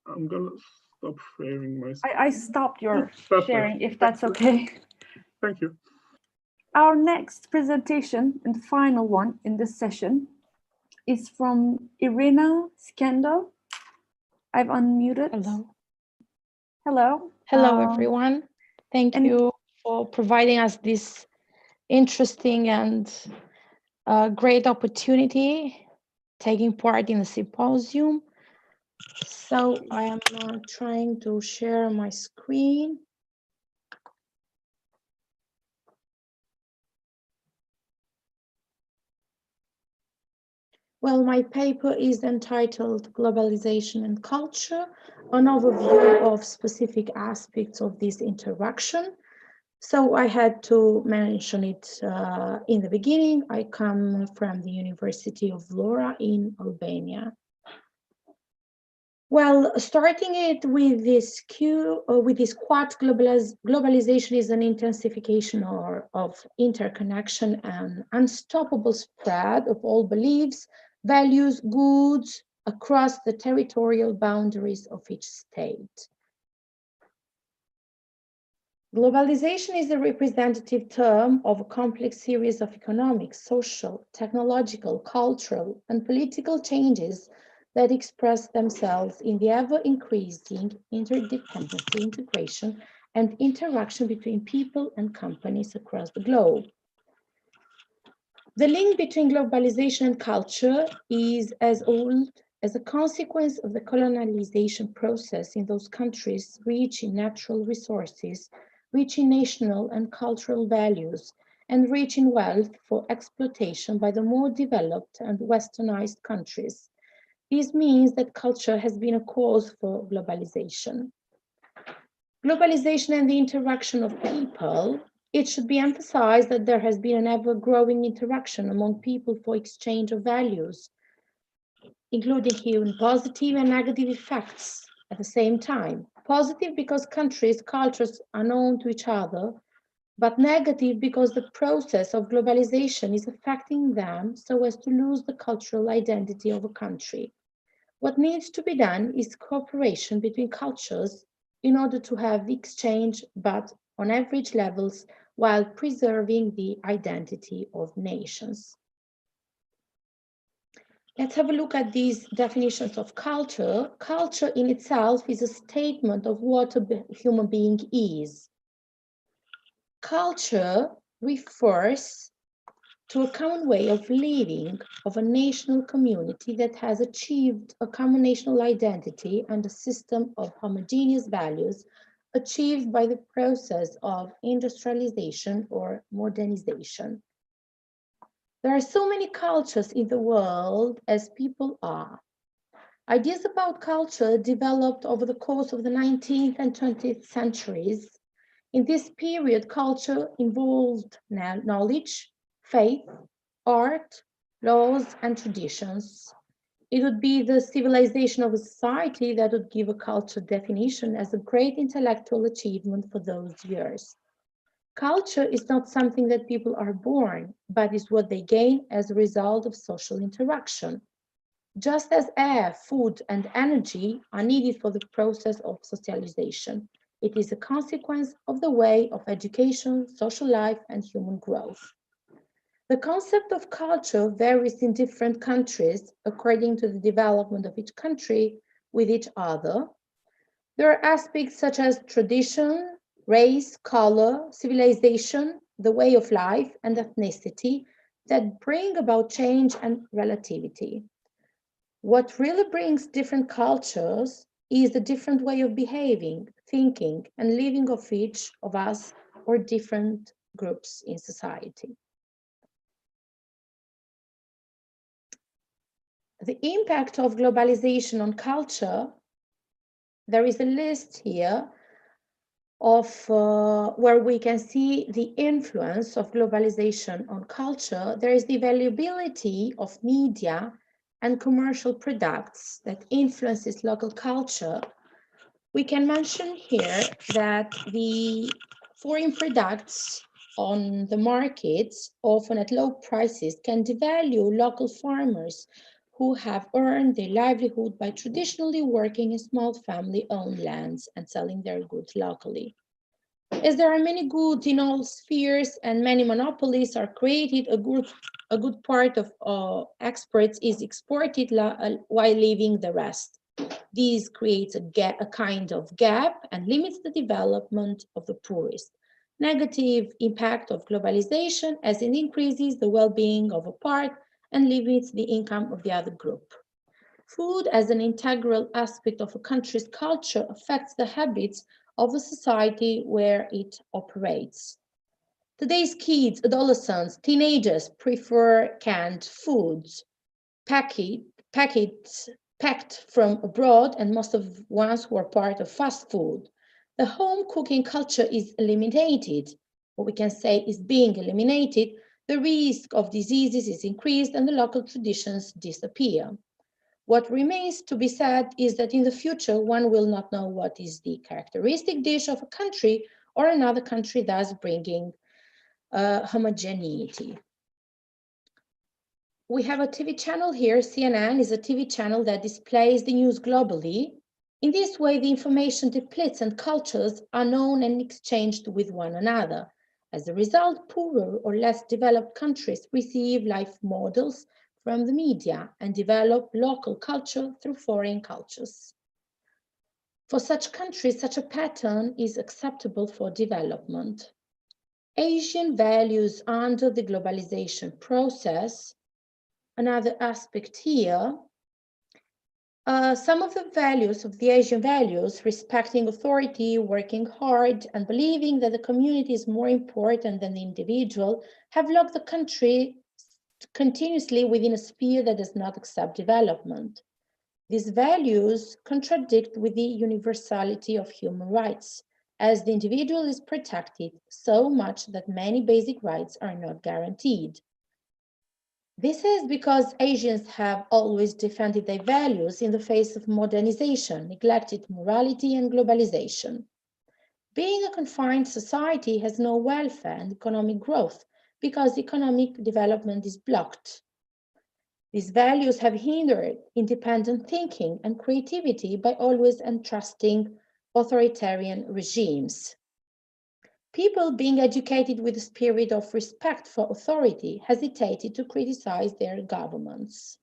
[SPEAKER 7] I'm going to stop sharing my screen.
[SPEAKER 3] I stopped your
[SPEAKER 7] Perfect.
[SPEAKER 3] sharing, if that's okay.
[SPEAKER 7] Thank you.
[SPEAKER 3] Our next presentation and final one in this session is from Irina Skendo. I've unmuted.
[SPEAKER 8] Hello.
[SPEAKER 3] Hello.
[SPEAKER 8] Hello, everyone. Thank you for providing us this interesting and great opportunity, taking part in the symposium. So I am trying to share my screen. Well, my paper is entitled Globalization and Culture, an overview of specific aspects of this interaction. So I had to mention it in the beginning. I come from the University of Vlora in Albania. Well, starting it with this quote, globalization is an intensification of interconnection and unstoppable spread of all beliefs, values, goods across the territorial boundaries of each state. Globalization is a representative term of a complex series of economic, social, technological, cultural, and political changes that express themselves in the ever-increasing interdependency, integration, and interaction between people and companies across the globe. The link between globalization and culture is as old as a consequence of the colonialization process in those countries rich in natural resources, rich in national and cultural values, and rich in wealth for exploitation by the more developed and westernized countries. This means that culture has been a cause for globalization. Globalization and the interaction of people It should be emphasized that there has been an ever-growing interaction among people for exchange of values, including even positive and negative effects at the same time. Positive because countries, cultures are known to each other, but negative because the process of globalization is affecting them so as to lose the cultural identity of a country. What needs to be done is cooperation between cultures in order to have the exchange, but on average levels, while preserving the identity of nations. Let's have a look at these definitions of culture. Culture in itself is a statement of what a human being is. Culture refers to a common way of living of a national community that has achieved a common national identity and a system of homogeneous values achieved by the process of industrialization or modernization. There are so many cultures in the world as people are. Ideas about culture developed over the course of the 19th and 20th centuries. In this period, culture involved knowledge, faith, art, laws, and traditions. It would be the civilization of a society that would give a culture definition as a great intellectual achievement for those years. Culture is not something that people are born, but is what they gain as a result of social interaction. Just as air, food, and energy are needed for the process of socialization, it is a consequence of the way of education, social life, and human growth. The concept of culture varies in different countries according to the development of each country with each other. There are aspects such as tradition, race, color, civilization, the way of life, and ethnicity that bring about change and relativity. What really brings different cultures is the different way of behaving, thinking, and living of each of us or different groups in society. The impact of globalization on culture, there is a list here of where we can see the influence of globalization on culture. There is the availability of media and commercial products that influences local culture. We can mention here that the foreign products on the markets, often at low prices, can devalue local farmers who have earned their livelihood by traditionally working in small family-owned lands and selling their goods locally. As there are many goods in all spheres and many monopolies are created, a good part of exports is exported while leaving the rest. This creates a kind of gap and limits the development of the poorest. Negative impact of globalization as it increases the well-being of a part and limits the income of the other group. Food as an integral aspect of a country's culture affects the habits of the society where it operates. Today's kids, adolescents, teenagers prefer canned foods, packed from abroad, and most of ones who are part of fast food. The home cooking culture is eliminated, what we can say is being eliminated. The risk of diseases is increased and the local traditions disappear. What remains to be said is that in the future, one will not know what is the characteristic dish of a country or another country, thus bringing homogeneity. We have a TV channel here. CNN is a TV channel that displays the news globally. In this way, the information depletes and cultures are known and exchanged with one another. As a result, poorer or less developed countries receive life models from the media and develop local culture through foreign cultures. For such countries, such a pattern is acceptable for development. Asian values under the globalization process. Another aspect here, some of the values of the Asian values, respecting authority, working hard, and believing that the community is more important than the individual, have locked the country continuously within a sphere that does not accept development. These values contradict with the universality of human rights as the individual is protected so much that many basic rights are not guaranteed. This is because Asians have always defended their values in the face of modernization, neglected morality and globalization. Being a confined society has no welfare and economic growth because economic development is blocked. These values have hindered independent thinking and creativity by always entrusting authoritarian regimes. People being educated with a spirit of respect for authority hesitated to criticize their governments.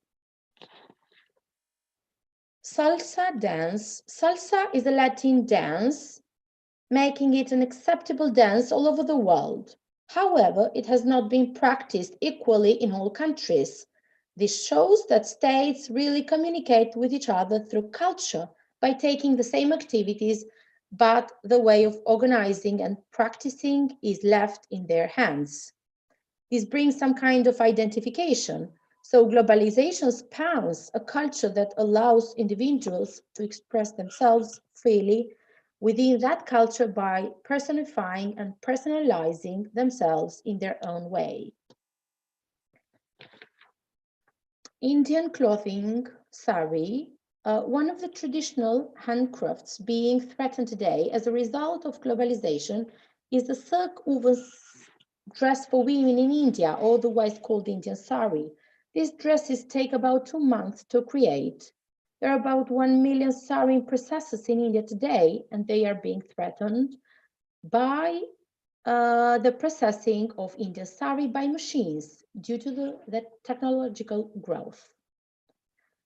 [SPEAKER 8] Salsa dance. Salsa is a Latin dance, making it an acceptable dance all over the world. However, it has not been practiced equally in all countries. This shows that states really communicate with each other through culture by taking the same activities, but the way of organizing and practicing is left in their hands. This brings some kind of identification. So globalization spawns a culture that allows individuals to express themselves freely within that culture by personifying and personalizing themselves in their own way. Indian clothing, sari, one of the traditional handcrafts being threatened today as a result of globalization is the silk woven dress for women in India, otherwise called Indian sari. These dresses take about 2 months to create. There are about 1 million sari processes in India today, and they are being threatened by the processing of Indian sari by machines due to the technological growth.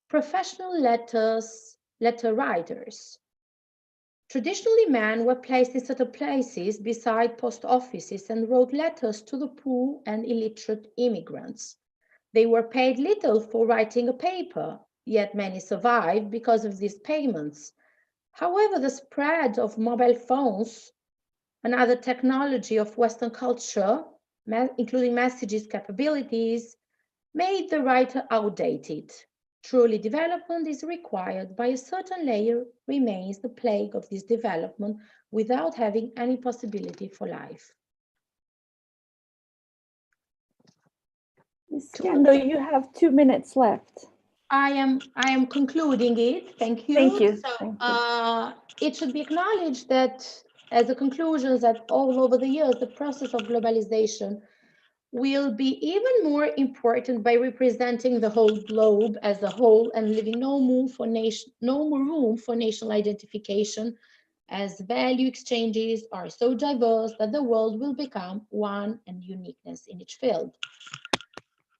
[SPEAKER 8] Professional letter writers. Traditionally, men were placed in certain places beside post offices and wrote letters to the poor and illiterate immigrants. They were paid little for writing a paper, yet many survived because of these payments. However, the spread of mobile phones and other technology of Western culture, including messages capabilities, made the writer outdated. Truly, development is required by a certain layer remains the plague of this development without having any possibility for life.
[SPEAKER 3] Ms. Skendo, you have 2 minutes left.
[SPEAKER 8] I am concluding it. Thank you.
[SPEAKER 3] Thank you.
[SPEAKER 8] So,
[SPEAKER 3] Thank you.
[SPEAKER 8] it should be acknowledged that as a conclusion that all over the years, the process of globalization will be even more important by representing the whole globe as a whole and leaving no more room for national identification, as value exchanges are so diverse that the world will become one and uniqueness in each field.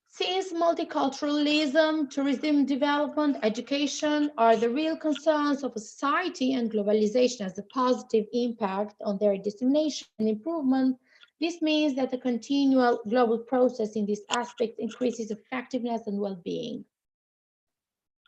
[SPEAKER 8] Since multiculturalism, tourism development, education are the real concerns of a society and globalization has a positive impact on their dissemination and improvement, this means that the continual global process in this aspect increases effectiveness and well-being.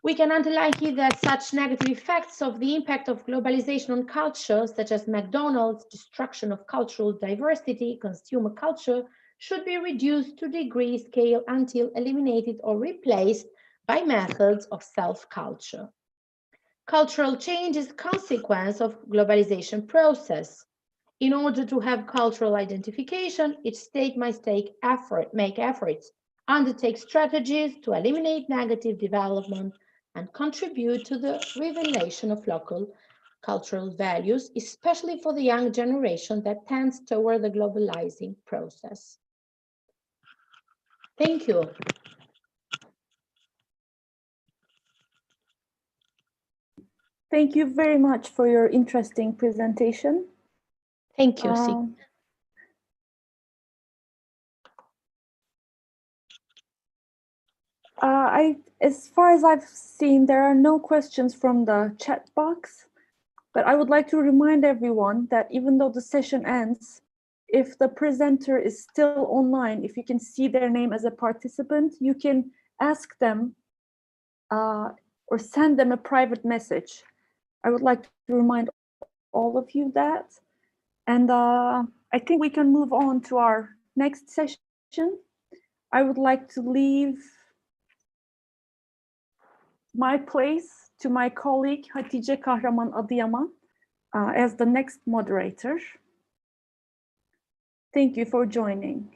[SPEAKER 8] We can underline here that such negative effects of the impact of globalization on culture, such as McDonald's, destruction of cultural diversity, consumer culture, should be reduced to degree scale until eliminated or replaced by methods of self-culture. Cultural change is a consequence of globalization process. In order to have cultural identification, each state must make efforts, undertake strategies to eliminate negative development, and contribute to the revelation of local cultural values, especially for the young generation that tends toward the globalizing process. Thank you.
[SPEAKER 3] Thank you very much for your interesting presentation.
[SPEAKER 8] Thank you.
[SPEAKER 3] As far as I've seen, there are no questions from the chat box, but I would like to remind everyone that even though the session ends, if the presenter is still online, if you can see their name as a participant, you can ask them or send them a private message. I would like to remind all of you that. And I think we can move on to our next session. I would like to leave my place to my colleague Hatice Kahraman Adıyaman, as the next moderator. Thank you for joining.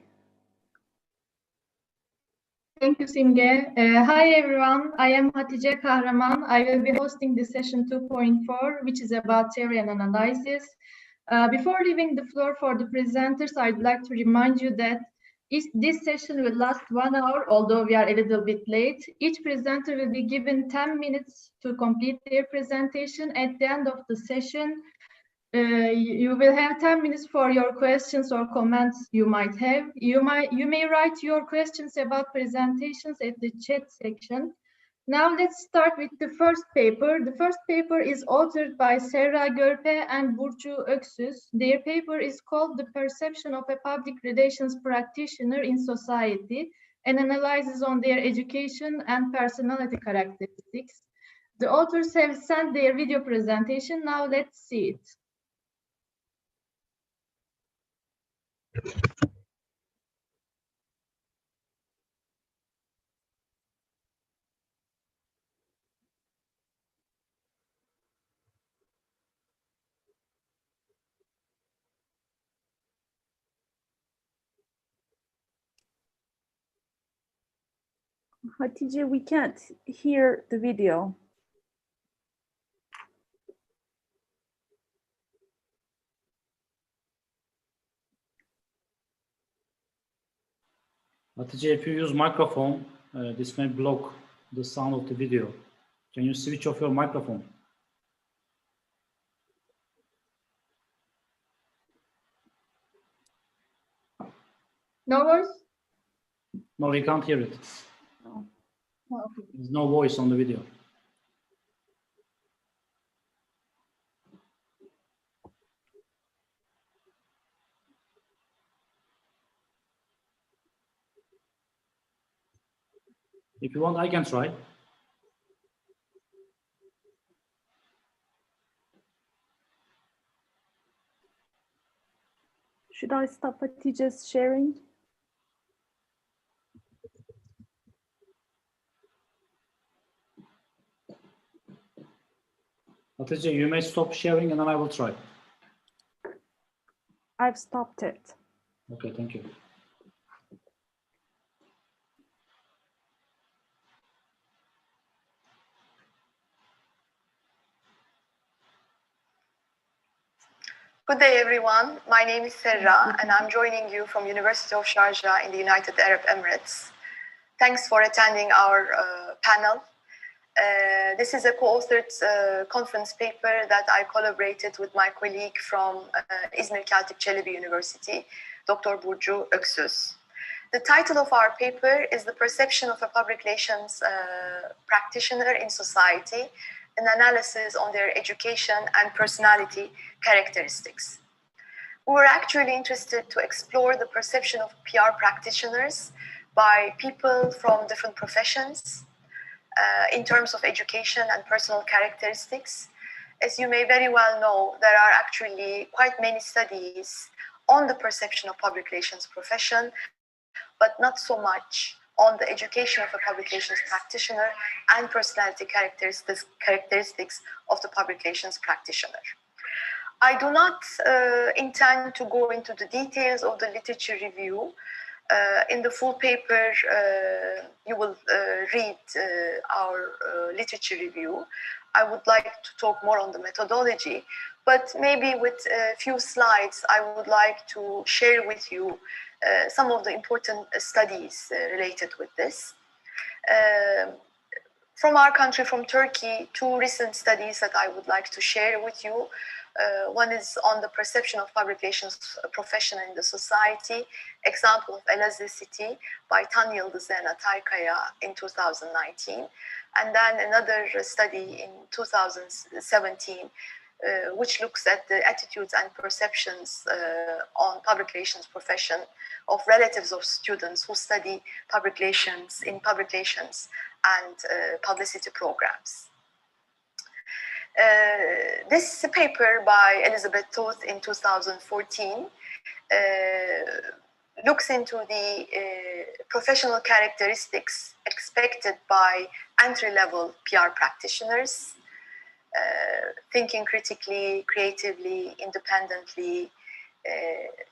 [SPEAKER 9] Thank you, Simge. Hi, everyone. I am Hatice Kahraman. I will be hosting the session 2.4, which is about theory and analysis. Before leaving the floor for the presenters, I'd like to remind you that this session will last 1 hour, although we are a little bit late. Each presenter will be given 10 minutes to complete their presentation. At the end of the session, you will have 10 minutes for your questions or comments you might have. You may write your questions about presentations at the chat section. Now let's start with the first paper. The first paper is authored by Serra Görpe and Burcu Öksüz. Their paper is called The Perception of a Public Relations Practitioner in Society, and analyzes on their education and personality characteristics. The authors have sent their video presentation. Now let's see it.
[SPEAKER 3] Hatice, we can't hear the video.
[SPEAKER 4] Hatice, if you use microphone, this may block the sound of the video. Can you switch off your microphone?
[SPEAKER 9] No voice?
[SPEAKER 4] No, we can't hear it.
[SPEAKER 3] No.
[SPEAKER 9] Oh, okay.
[SPEAKER 4] There's no voice on the video. If you want, I can try.
[SPEAKER 3] Should I stop Hatice's sharing?
[SPEAKER 4] Hatice, you may stop sharing and then I will try.
[SPEAKER 3] I've stopped it.
[SPEAKER 4] Okay, thank you.
[SPEAKER 10] Good day, everyone. My name is Serra, and I'm joining you from University of Sharjah in the United Arab Emirates. Thanks for attending our panel. This is a co-authored conference paper that I collaborated with my colleague from İzmir Katip Çelebi University, Dr. Burcu Öksüz. The title of our paper is The Perception of a Public Relations Practitioner in Society, an analysis on their education and personality characteristics. We were actually interested to explore the perception of PR practitioners by people from different professions in terms of education and personal characteristics. As you may very well know, there are actually quite many studies on the perception of public relations profession, but not so much on the education of a public relations practitioner and personality characteristics of the public relations practitioner. I do not intend to go into the details of the literature review. In the full paper, you will read our literature review. I would like to talk more on the methodology, but maybe with a few slides, I would like to share with you some of the important studies related with this. From our country, from Turkey, two recent studies that I would like to share with you. One is on the perception of public relations profession in the society, example of Elazığ City by Tan Yıldız and Ataykaya in 2019. And then another study in 2017, which looks at the attitudes and perceptions on public relations profession of relatives of students who study public relations and publicity programs. This paper by Elizabeth Toth in 2014 looks into the professional characteristics expected by entry-level PR practitioners. thinking critically, creatively, independently,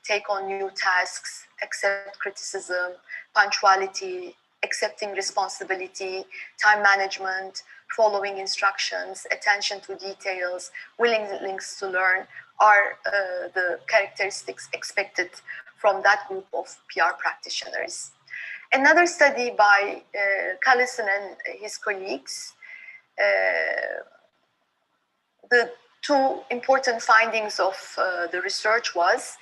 [SPEAKER 10] take on new tasks, accept criticism, punctuality, accepting responsibility, time management, following instructions, attention to details, willingness to learn are the characteristics expected from that group of PR practitioners. Another study by Callison and his colleagues, the two important findings of the research was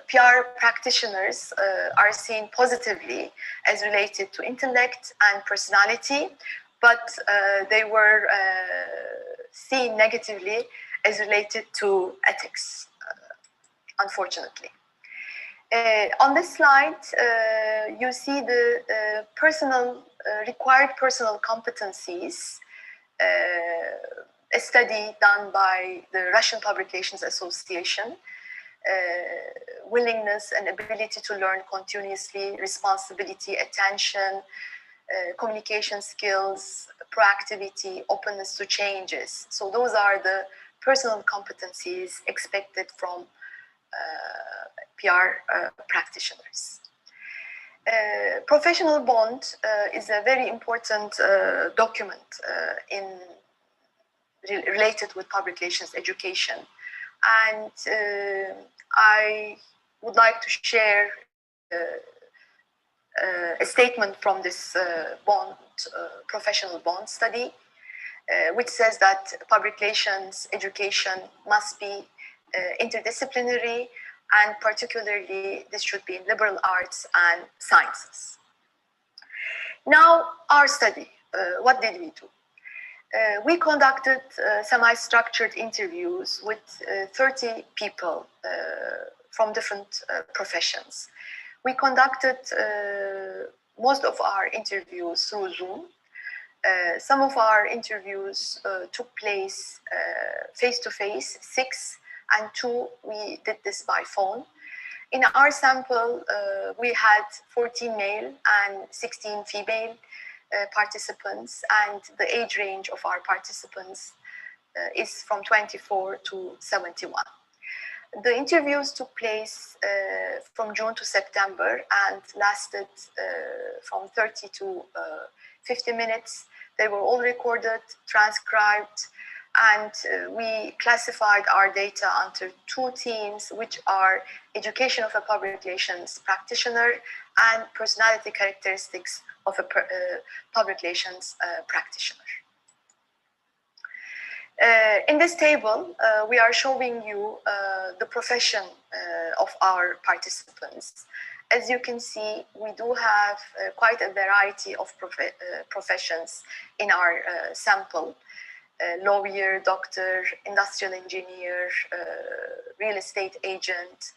[SPEAKER 10] PR practitioners are seen positively as related to intellect and personality, but they were seen negatively as related to ethics, unfortunately. On this slide, you see the required personal competencies, a study done by the Russian Publications Association, willingness and ability to learn continuously, responsibility, attention, communication skills, proactivity, openness to changes. So those are the personal competencies expected from PR practitioners. Professional bond is a very important document related with public relations education. And I would like to share a statement from this professional bond study, which says that public relations education must be interdisciplinary, and particularly this should be in liberal arts and sciences. Now, our study, what did we do? We conducted semi-structured interviews with 30 people from different professions. We conducted most of our interviews through Zoom. Some of our interviews took place face-to-face, 6, and 2 we did this by phone. In our sample, we had 14 male and 16 female participants, and the age range of our participants is from 24 to 71. The interviews took place from June to September and lasted from 30 to 50 minutes. They were all recorded, transcribed, and we classified our data under 2 themes, which are education of a public relations practitioner and personality characteristics of a public relations practitioner. In this table, we are showing you the profession of our participants. As you can see, we do have quite a variety of professions in our sample. Lawyer, doctor, industrial engineer, real estate agent,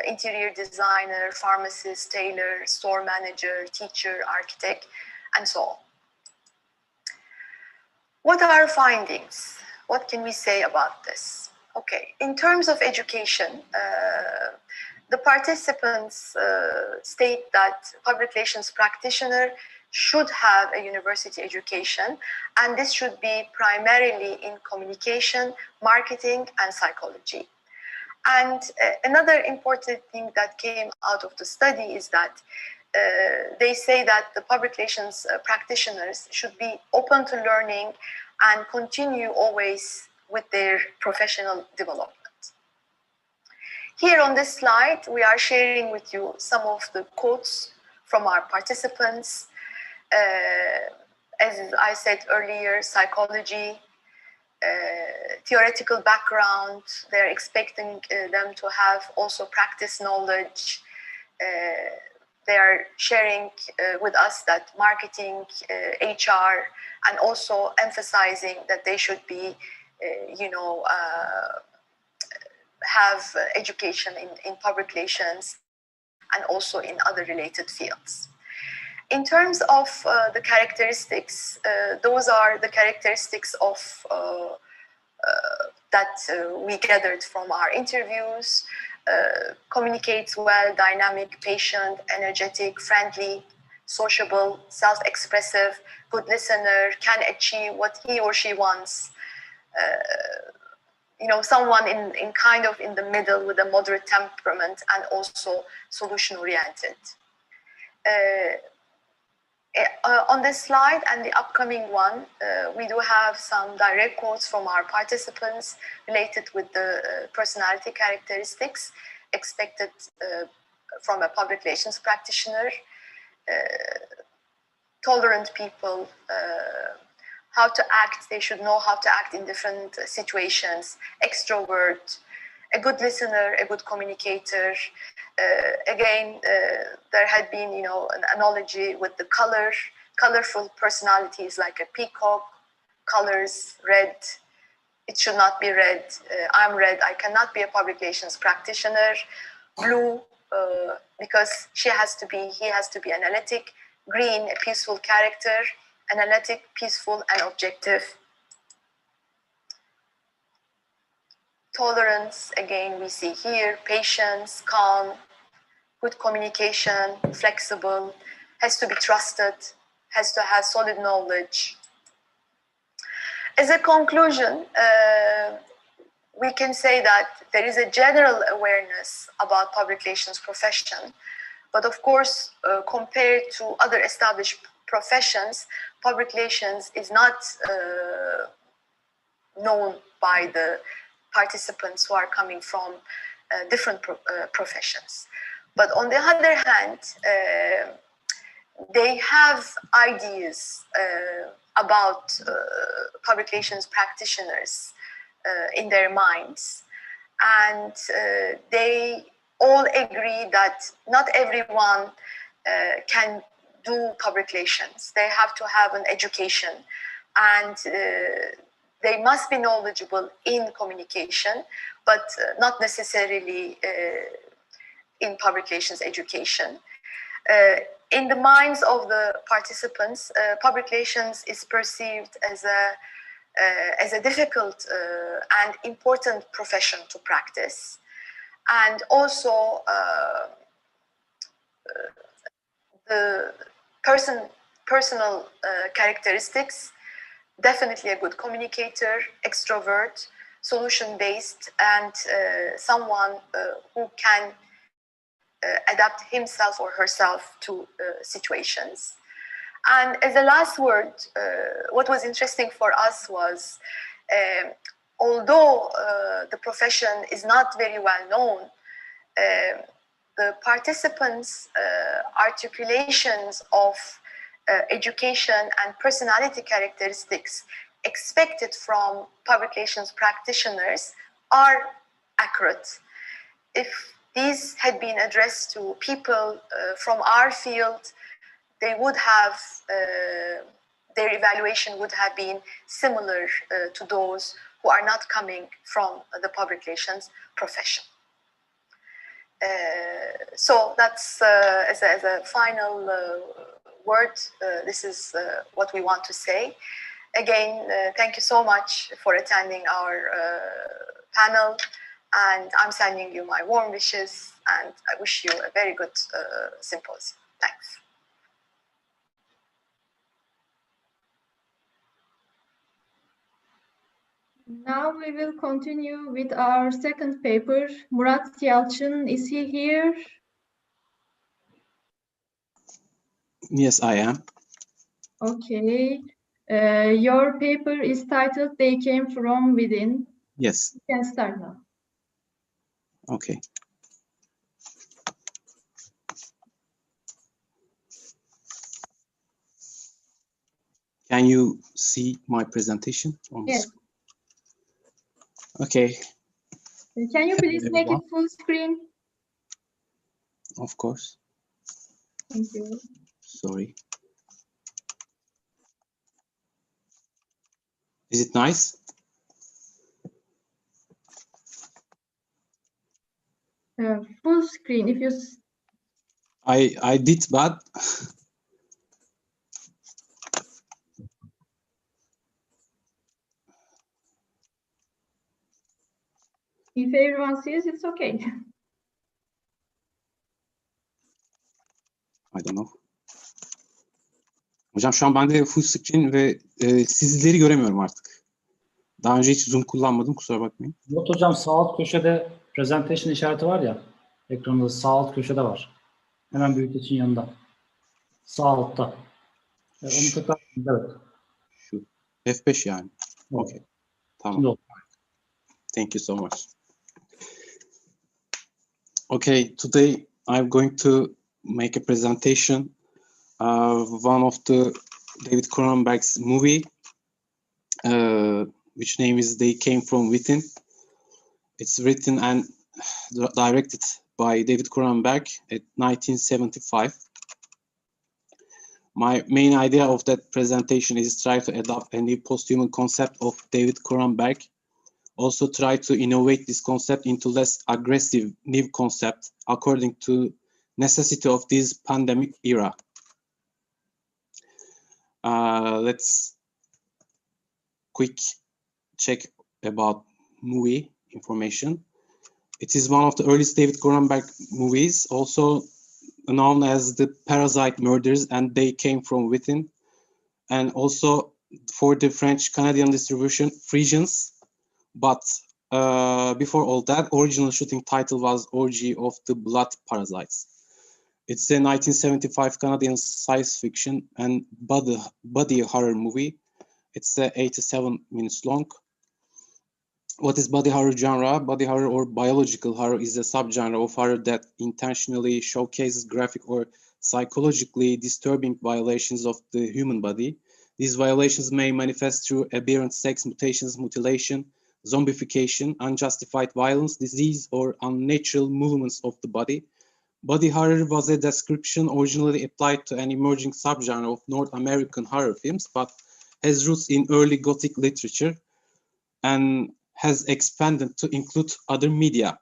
[SPEAKER 10] interior designer, pharmacist, tailor, store manager, teacher, architect, and so on. What are our findings? What can we say about this? Okay, in terms of education, the participants state that public relations practitioner should have a university education, and this should be primarily in communication, marketing, and psychology. And another important thing that came out of the study is that they say that the public relations practitioners should be open to learning and continue always with their professional development. Here on this slide, we are sharing with you some of the quotes from our participants. As I said earlier, psychology, theoretical background, they're expecting them to have also practice knowledge. They are sharing with us that marketing, HR, and also emphasizing that they should be, have education in public relations and also in other related fields. In terms of the characteristics, those are the characteristics of that we gathered from our interviews. Communicates well, dynamic, patient, energetic, friendly, sociable, self-expressive, good listener, can achieve what he or she wants, you know, someone in kind of in the middle with a moderate temperament and also solution oriented. On this slide and the upcoming one, we do have some direct quotes from our participants related with the personality characteristics expected from a public relations practitioner. Tolerant people, how to act, they should know how to act in different situations, extrovert, a good listener, a good communicator. Again, there had been, you know, an analogy with the colorful personalities like a peacock, colors, red. It should not be red. I'm red, I cannot be a public relations practitioner. Blue, because he has to be analytic. Green, a peaceful character, analytic, peaceful, and objective. Tolerance, again, we see here, patience, calm, good communication, flexible, has to be trusted, has to have solid knowledge. As a conclusion, we can say that there is a general awareness about public relations profession, but of course, compared to other established professions, public relations is not known by the participants who are coming from different professions. But on the other hand, they have ideas about public relations practitioners in their minds, and they all agree that not everyone can do public relations. They have to have an education, and they must be knowledgeable in communication, but not necessarily in public relations education. In the minds of the participants, public relations is perceived as a difficult and important profession to practice. And also the personal characteristics, definitely a good communicator, extrovert, solution-based, and someone who can adapt himself or herself to situations. And as a last word, what was interesting for us was, although the profession is not very well known, the participants' articulations of education and personality characteristics expected from public relations practitioners are accurate. If these had been addressed to people from our field, they would have, their evaluation would have been similar to those who are not coming from the public relations profession. So that's, as a final word, this is what we want to say. Again, thank you so much for attending our panel, and I'm sending you my warm wishes, and I wish you a very good symposium. Thanks.
[SPEAKER 9] Now we will continue with our second paper. Murat Yalçın, is he here?
[SPEAKER 11] Yes, I am.
[SPEAKER 9] Okay. Your paper is titled "They Came From Within."
[SPEAKER 11] Yes.
[SPEAKER 9] You can start now.
[SPEAKER 11] Okay. Can you see my presentation on
[SPEAKER 9] Yes.
[SPEAKER 11] screen? Okay.
[SPEAKER 9] Can you please make it full screen?
[SPEAKER 11] Of course.
[SPEAKER 9] Thank you.
[SPEAKER 11] Sorry. Is it nice?
[SPEAKER 9] Full screen. If you.
[SPEAKER 11] I did, but
[SPEAKER 9] If everyone sees, it's okay.
[SPEAKER 11] I don't know. Hocam şu an bende full screen ve sizleri göremiyorum artık. Daha önce hiç Zoom kullanmadım, kusura bakmayın.
[SPEAKER 4] Not hocam, sağ alt köşede presentation işareti var ya, ekranında sağ alt köşede var. Hemen büyütecin yanında. Sağ altta. Onu tıklar. Evet.
[SPEAKER 11] Şu F5 yani.
[SPEAKER 4] Evet.
[SPEAKER 11] Okay. Tamam.
[SPEAKER 4] Şimdi oldu.
[SPEAKER 11] Thank you so much. Okay, today I'm going to make a presentation of one of the David Cronenberg's movie, which name is They Came From Within. It's written and directed by David Cronenberg at 1975. My main idea of that presentation is try to adopt a new post-human concept of David Cronenberg. Also try to innovate this concept into less aggressive new concept according to necessity of this pandemic era. Let's quick check about movie information. It is one of the earliest David Cronenberg movies, also known as The Parasite Murders and They Came From Within, and also for the French-Canadian distribution, Frisians. But before all that, original shooting title was Orgy of the Blood Parasites. It's a 1975 Canadian science fiction and body horror movie. It's 87 minutes long. What is body horror genre? Body horror or biological horror is a subgenre of horror that intentionally showcases graphic or psychologically disturbing violations of the human body. These violations may manifest through aberrant sex, mutations, mutilation, zombification, unjustified violence, disease, or unnatural movements of the body. Body horror was a description originally applied to an emerging subgenre of North American horror films, but has roots in early Gothic literature and has expanded to include other media.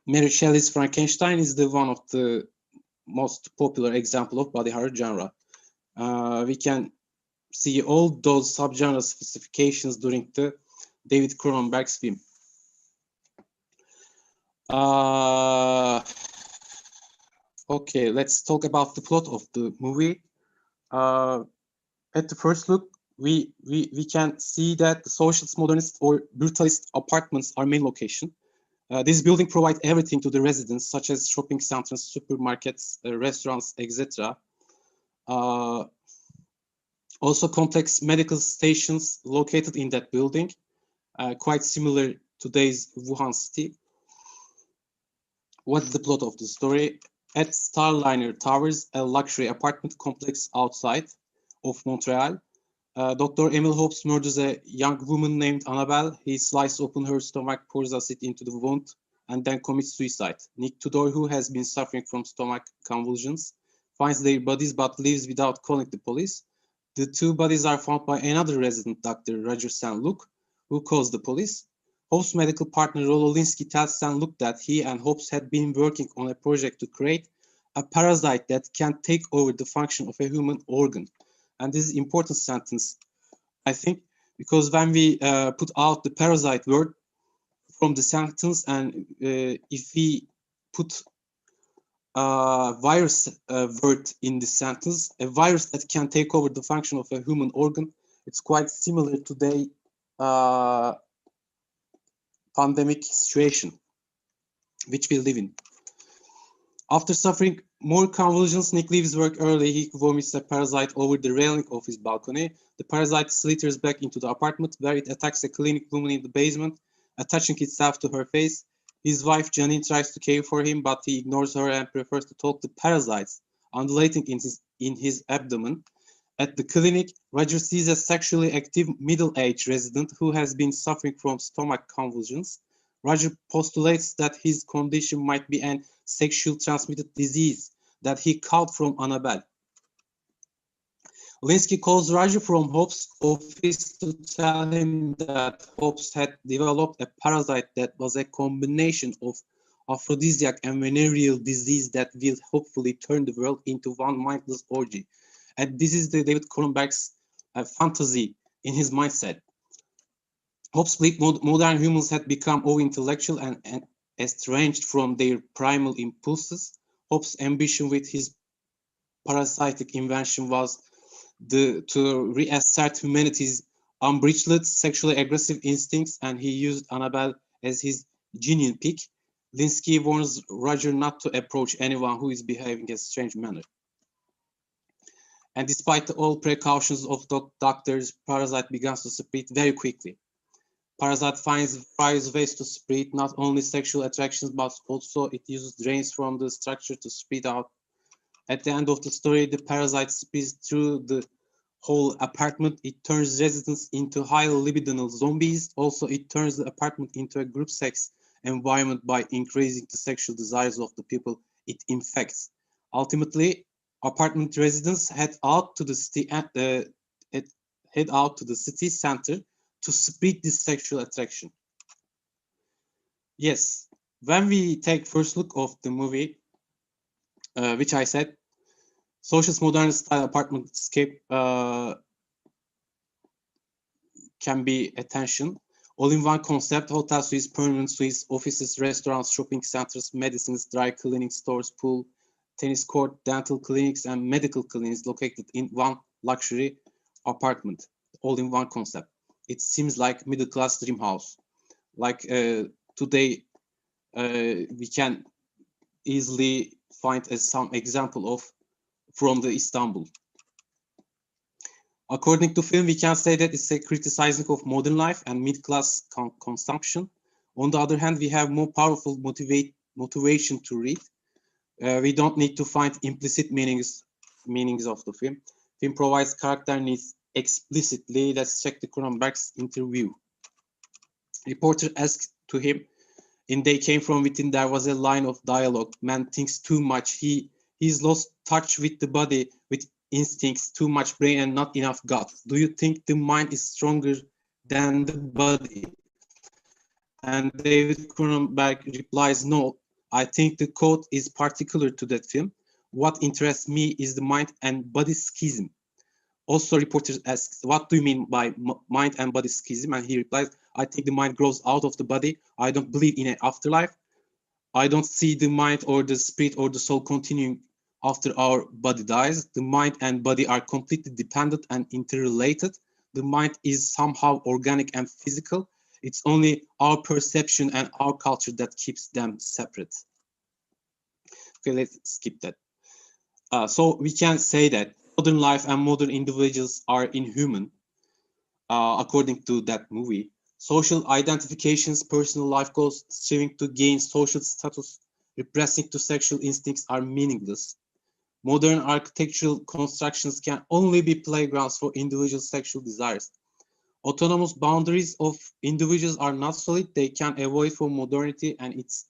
[SPEAKER 11] Mary Shelley's Frankenstein is the one of the most popular example of body horror genre. We can see all those subgenre specifications during the David Cronenberg's film. Okay, let's talk about the plot of the movie. At the first look, we can see that the socialist, modernist, or brutalist apartments are main location. This building provides everything to the residents, such as shopping centers, supermarkets, restaurants, etc. Also, complex medical stations located in that building, quite similar to today's Wuhan city. What's the plot of the story? At Starliner Towers, a luxury apartment complex outside of Montreal, Dr. Emil Hobbs murders a young woman named Annabelle. He slices open her stomach, pours acid into the wound, and then commits suicide. Nick Tudor, who has been suffering from stomach convulsions, finds their bodies but leaves without calling the police. The two bodies are found by another resident, Dr. Roger St. Luc, who calls the police. Hobbs' medical partner Rollo Linsky tells St. Luc that he and Hobbs had been working on a project to create a parasite that can take over the function of a human organ. And this is important sentence, I think, because when we put out the parasite word from the sentence, and if we put virus word in the sentence, a virus that can take over the function of a human organ, it's quite similar to the pandemic situation which we live in. After suffering more convulsions, Nick leaves work early. He vomits a parasite over the railing of his balcony. The parasite slithers back into the apartment, where it attacks a clinic woman in the basement, attaching itself to her face. His wife Janine tries to care for him, but he ignores her and prefers to talk to parasites undulating in his abdomen. At the clinic, Roger sees a sexually active middle-aged resident who has been suffering from stomach convulsions. Roger postulates that his condition might be an sexually transmitted disease that he caught from Annabelle. Linsky calls Roger from Hobbs' office to tell him that Hobbs had developed a parasite that was a combination of aphrodisiac and venereal disease that will hopefully turn the world into one mindless orgy. And this is the David Cronenberg's fantasy in his mindset. Hobbes believed modern humans had become over-intellectual and estranged from their primal impulses. Hobbes' ambition with his parasitic invention was to reassert humanity's unbridled sexually aggressive instincts, and he used Annabelle as his genuine pick. Linsky warns Roger not to approach anyone who is behaving in a strange manner. And despite all precautions of the doctors, Parasite begins to spread very quickly. Parasite finds various ways to spread, not only sexual attractions, but also it uses drains from the structure to spread out. At the end of the story, the parasite spreads through the whole apartment. It turns residents into highly libidinal zombies. Also, it turns the apartment into a group sex environment by increasing the sexual desires of the people it infects. Ultimately, apartment residents head out to the city center to spread this sexual attraction. Yes, when we take first look of the movie, which I said, socialist modernist style apartment scape can be attention. All-in-one concept, hotel suites, permanent suites, offices, restaurants, shopping centers, medicines, dry cleaning stores, pool, tennis court, dental clinics, and medical clinics located in one luxury apartment. All-in-one concept. It seems like middle-class dream house. Like today, we can easily find some example of from the Istanbul. According to film, we can say that it's a criticizing of modern life and mid-class consumption. On the other hand, we have more powerful motivation to read. We don't need to find implicit meanings of the film. Film provides character needs explicitly. Let's check the Cronenberg's interview. Reporter asked to him, in They Came From Within, there was a line of dialogue. Man thinks too much. He's lost touch with the body, with instincts, too much brain and not enough gut. Do you think the mind is stronger than the body? And David Cronenberg replies, no, I think the quote is particular to that film. What interests me is the mind and body schism. Also, reporters ask, what do you mean by mind and body schism? And he replies, I think the mind grows out of the body. I don't believe in an afterlife. I don't see the mind or the spirit or the soul continuing after our body dies. The mind and body are completely dependent and interrelated. The mind is somehow organic and physical. It's only our perception and our culture that keeps them separate. Okay, let's skip that. So we can say that modern life and modern individuals are inhuman, according to that movie. Social identifications, personal life goals, striving to gain social status, repressing to sexual instincts are meaningless. Modern architectural constructions can only be playgrounds for individual sexual desires. Autonomous boundaries of individuals are not solid. They can avoid for modernity and its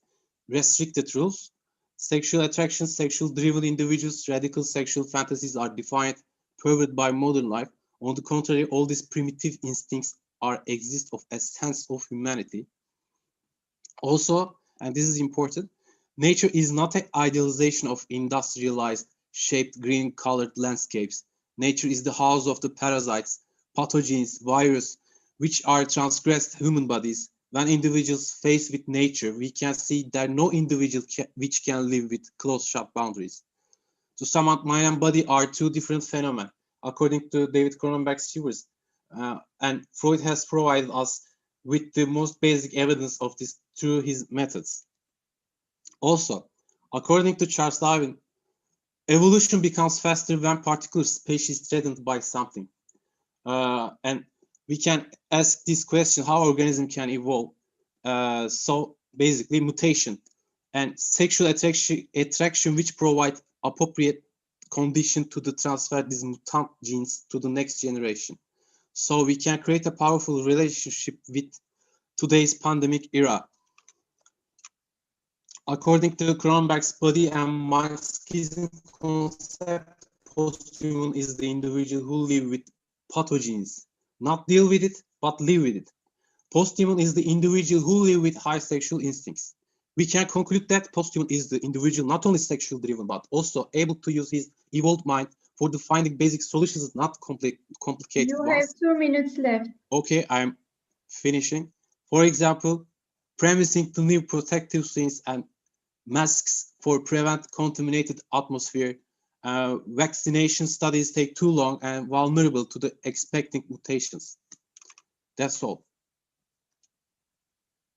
[SPEAKER 11] restricted rules. Sexual attraction, sexual-driven individuals, radical sexual fantasies are defined, perverted by modern life. On the contrary, all these primitive instincts exist of a sense of humanity. Also, and this is important, nature is not an idealization of industrialized, shaped, green-colored landscapes. Nature is the house of the parasites, pathogens, viruses, which are transgressed human bodies. When individuals face with nature, we can see that no individual which can live with closed-shut boundaries. To sum up, mind and body are two different phenomena, according to David Cronenberg's theories. And Freud has provided us with the most basic evidence of this through his methods. Also, according to Charles Darwin, evolution becomes faster when particular species is threatened by something. And we can ask this question, how organism can evolve? So basically mutation and sexual attraction which provide appropriate condition to the transfer these mutant genes to the next generation. So we can create a powerful relationship with today's pandemic era. According to Cronenberg's body and mind schism concept, post-human is the individual who live with pathogens, not deal with it, but live with it. Post-human is the individual who live with high sexual instincts. We can conclude that post-human is the individual not only sexually driven, but also able to use his evolved mind for the finding basic solutions, not complicated
[SPEAKER 9] You
[SPEAKER 11] ones.
[SPEAKER 9] have 2 minutes left.
[SPEAKER 11] Okay, I'm finishing. For example, premising to new protective screens and masks for prevent contaminated atmosphere. Vaccination studies take too long and vulnerable to the expecting mutations. That's all.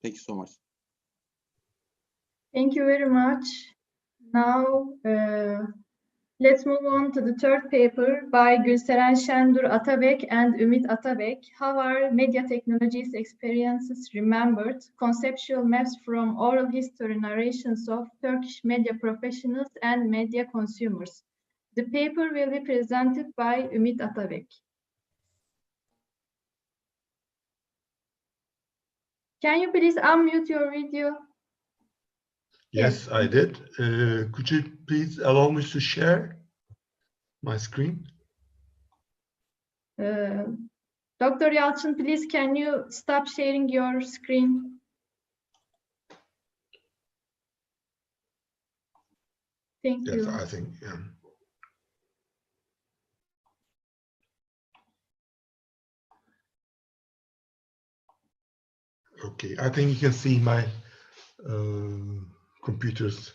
[SPEAKER 11] Thank you so much.
[SPEAKER 9] Thank you very much. Now, let's move on to the third paper by Gülseren Şendur Atabek and Ümit Atabek. How are media technologies experiences remembered? Conceptual maps from oral history narrations of Turkish media professionals and media consumers. The paper will be presented by Ümit Atabek. Can you please unmute your video?
[SPEAKER 12] Yes, I did. Could you please allow me to share my screen?
[SPEAKER 9] Dr. Yalçın, please can you stop sharing your screen? Thank
[SPEAKER 12] Yes,
[SPEAKER 9] you.
[SPEAKER 12] I think, yeah. Okay, I think you can see my computer's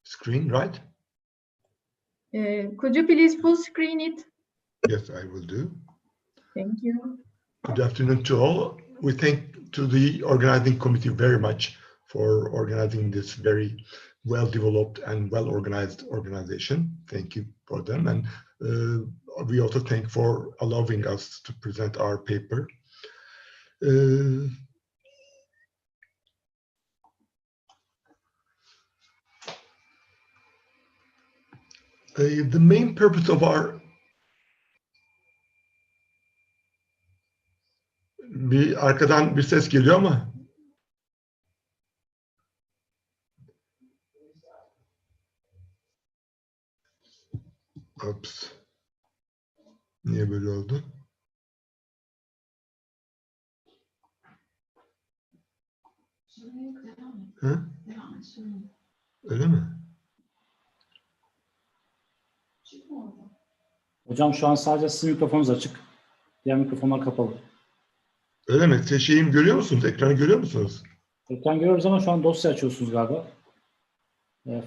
[SPEAKER 12] screen, right?
[SPEAKER 9] Could you please full screen it?
[SPEAKER 12] Yes, I will do.
[SPEAKER 9] Thank you.
[SPEAKER 12] Good afternoon to all. We thank to the organizing committee very much for organizing this very well-developed and well-organized organization. Thank you for them. And we also thank for allowing us to present our paper. The main purpose of our arkadan bir ses geliyor ama Ops. Niye böyle oldu? Ha? Öyle mi?
[SPEAKER 4] Hocam şu an sadece sizin mikrofonunuz açık. Diğer mikrofonlar kapalı.
[SPEAKER 12] Öyle mi? Şeyimi görüyor musunuz? Ekranı görüyor musunuz?
[SPEAKER 4] Ekran görüyoruz ama şu an dosya açıyorsunuz galiba.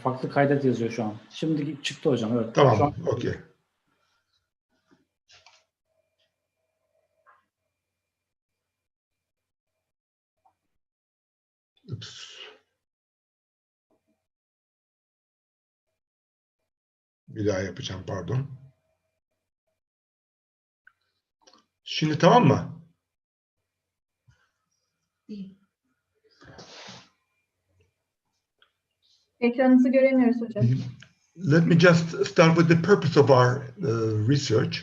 [SPEAKER 4] Farklı kaydet yazıyor şu an. Şimdi çıktı hocam. Evet.
[SPEAKER 12] Tamam.
[SPEAKER 4] Şu an...
[SPEAKER 12] Okey. Bir daha yapacağım, pardon. Şimdi tamam mı?
[SPEAKER 9] Ekranınızı göremiyoruz hocam.
[SPEAKER 12] Let me just start with the purpose of our research.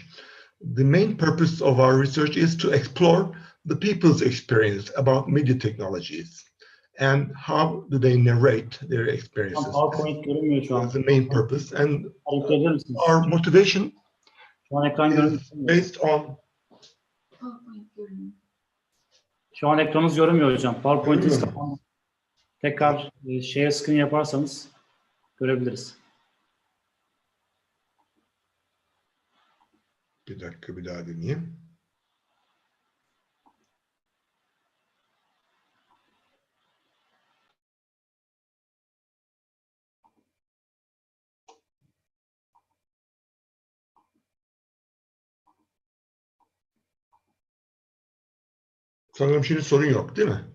[SPEAKER 12] The main purpose of our research is to explore the people's experience about media technologies and how do they narrate their experiences.
[SPEAKER 4] PowerPoint görünmüyor şu an.
[SPEAKER 12] That's the main purpose. And our motivation
[SPEAKER 4] şu an ekran
[SPEAKER 12] is based on...
[SPEAKER 4] Şu an ekranınız görünmüyor hocam. PowerPoint'iniz kapandı. Tekrar share screen yaparsanız görebiliriz.
[SPEAKER 12] Bir dakika, bir daha deneyeyim. Sanırım şimdi sorun yok, değil mi?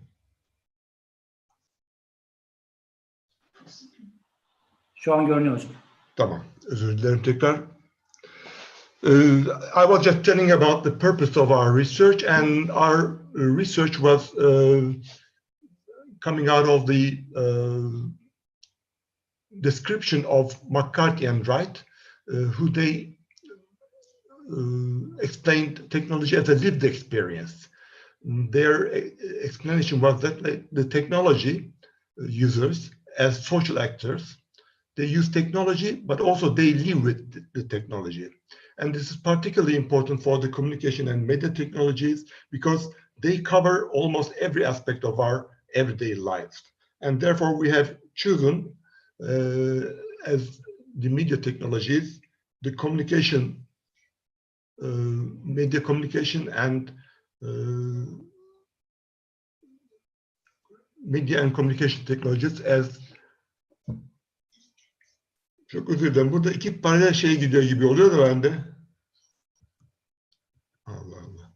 [SPEAKER 4] Şu an görünüyor hocam.
[SPEAKER 12] Tamam, özür dilerim tekrar. I was just telling about the purpose of our research, and our research was coming out of the description of McCarthy and Wright, who they explained technology as a lived experience. Their explanation was that the technology users, as social actors, they use technology, but also they live with the technology. And this is particularly important for the communication and media technologies because they cover almost every aspect of our everyday lives. And therefore, we have chosen as the media technologies, the communication, media communication and media and communication technologies as... Çok özür dilerim. Burada iki paralel şey gidiyor gibi oluyor da bende. Allah Allah.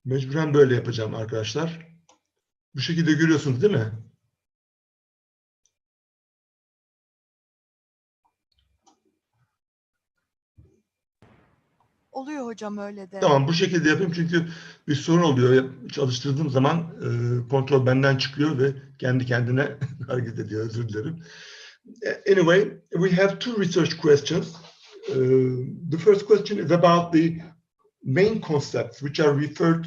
[SPEAKER 12] Mecburen böyle yapacağım arkadaşlar. Bu şekilde görüyorsunuz değil mi?
[SPEAKER 13] Oluyor hocam öyle de.
[SPEAKER 12] Tamam, bu şekilde yapayım çünkü bir sorun oluyor. Çalıştırdığım zaman kontrol benden çıkıyor ve kendi kendine hareket ediyor. Özür dilerim. Anyway, we have two research questions. The first question is about the main concepts which are referred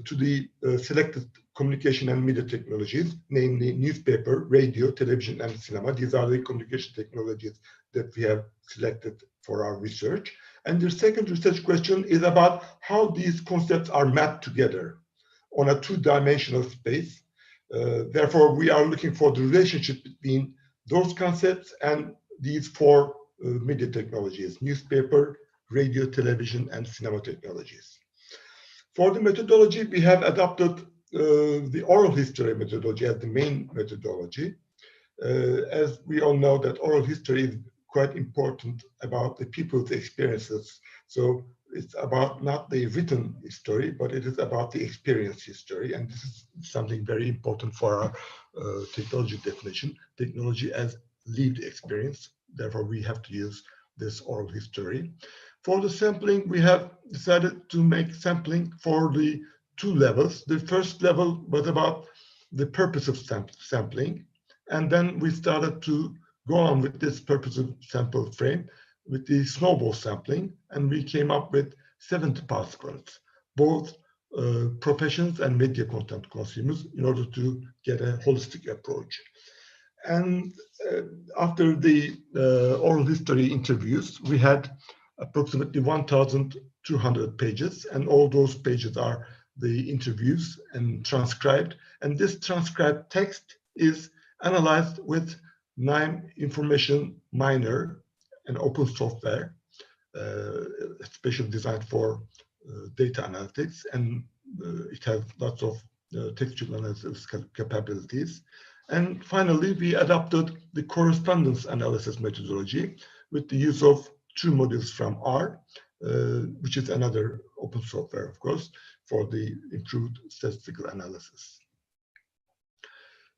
[SPEAKER 12] to the selected communication and media technologies, namely newspaper, radio, television, and cinema. These are the communication technologies that we have selected for our research. And the second research question is about how these concepts are mapped together on a two-dimensional space. Therefore, we are looking for the relationship between those concepts and these four media technologies: newspaper, radio, television, and cinema technologies. For the methodology, we have adopted the oral history methodology as the main methodology. As we all know that oral history is quite important about the people's experiences. So it's about not the written history, but it is about the experience history. And this is something very important for our technology definition, technology as lived experience. Therefore, we have to use this oral history. For the sampling, we have decided to make sampling for the two levels. The first level was about the purpose of sampling. And then we started to go on with this purposive sample frame with the snowball sampling, and we came up with 70 participants, both professions and media content consumers, in order to get a holistic approach. And after the oral history interviews, we had approximately 1,200 pages, and all those pages are the interviews and transcribed. And this transcribed text is analyzed with NIME Information Miner, an open software, especially designed for data analytics, and it has lots of textual analysis capabilities. And finally, we adopted the correspondence analysis methodology with the use of two modules from R, which is another open software, of course, for the improved statistical analysis.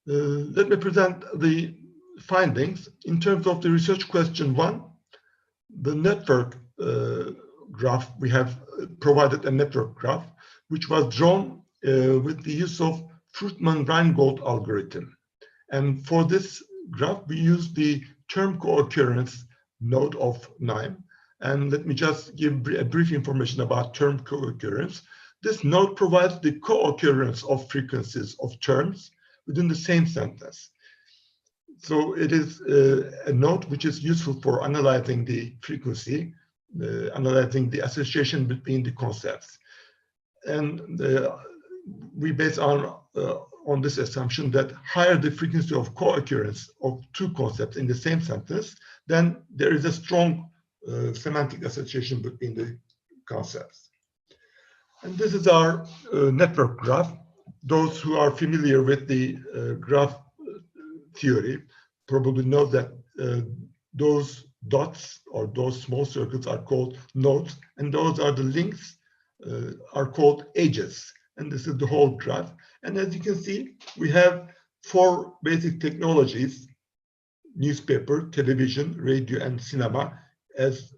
[SPEAKER 12] Let me present the findings. In terms of the research question 1, the network graph, we have provided a network graph, which was drawn with the use of Fruitman-Reingold algorithm. And for this graph, we use the term co-occurrence node of NIME. And let me just give a brief information about term co-occurrence. This node provides the co-occurrence of frequencies of terms within the same sentence. So it is a node which is useful for analyzing the frequency, analyzing the association between the concepts. And we base on this assumption that higher the frequency of co-occurrence of two concepts in the same sentence, then there is a strong semantic association between the concepts. And this is our network graph. Those who are familiar with the graph theory probably know that those dots or those small circles are called nodes, and those are the links are called edges. And this is the whole graph. And as you can see, we have four basic technologies: newspaper, television, radio, and cinema as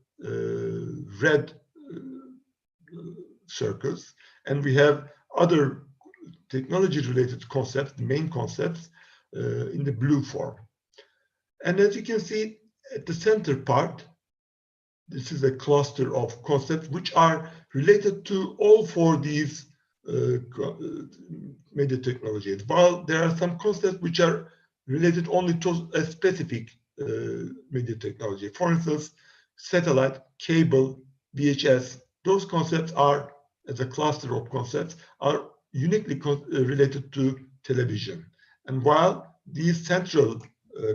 [SPEAKER 12] red circles. And we have other technology-related concepts, the main concepts, in the blue form. And as you can see at the center part, this is a cluster of concepts which are related to all four these media technologies, while there are some concepts which are related only to a specific media technology. For instance, satellite, cable, VHS, those concepts are, as a cluster of concepts, are uniquely related to television. And while these central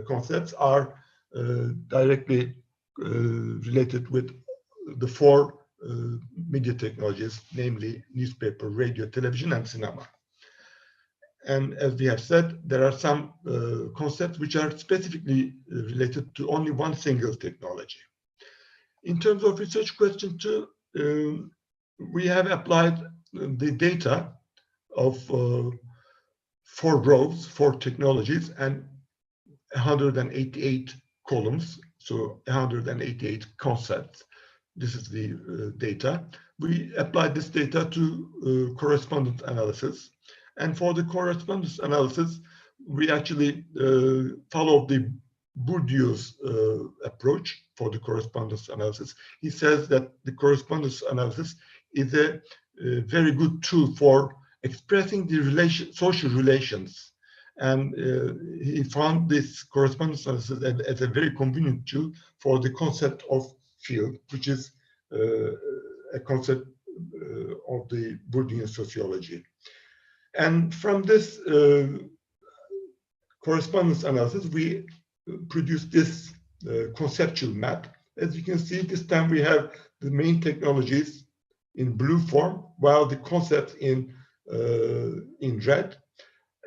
[SPEAKER 12] concepts are directly related with the four media technologies, namely newspaper, radio, television, and cinema. And as we have said, there are some concepts which are specifically related to only one single technology. In terms of research question 2, we have applied the data of 4 rows, 4 technologies, and 188 columns, so 188 concepts. This is the data. We applied this data to correspondence analysis. And for the correspondence analysis, we actually followed the Bourdieu's approach for the correspondence analysis. He says that the correspondence analysis is a very good tool for expressing the social relations. And he found this correspondence analysis as a very convenient tool for the concept of field, which is a concept of the Bourdieu sociology. And from this correspondence analysis, we produced this conceptual map. As you can see, this time we have the main technologies in blue form, while the concepts in red.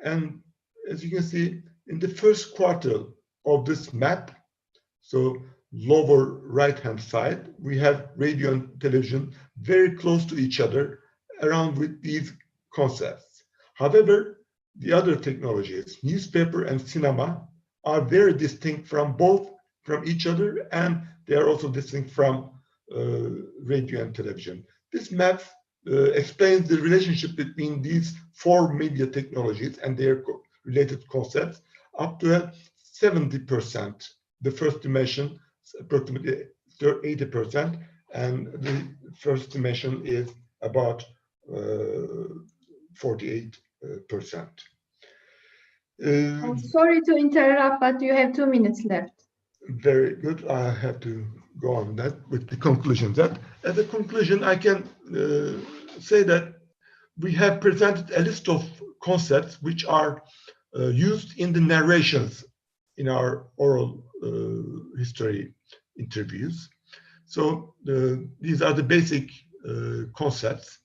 [SPEAKER 12] And as you can see, in the first quarter of this map, so lower right-hand side, we have radio and television very close to each other around with these concepts. However, the other technologies, newspaper and cinema, are very distinct from each other, and they are also distinct from radio and television. This map explains the relationship between these 4 media technologies and their related concepts up to 70%. The first dimension is approximately 80%, and the first dimension is about 48%.
[SPEAKER 9] I'm sorry to interrupt, but you have 2 minutes left.
[SPEAKER 12] Very good. I have to go on that with the conclusion. That as a conclusion, I can say that we have presented a list of concepts which are used in the narrations in our oral history interviews. So these are the basic concepts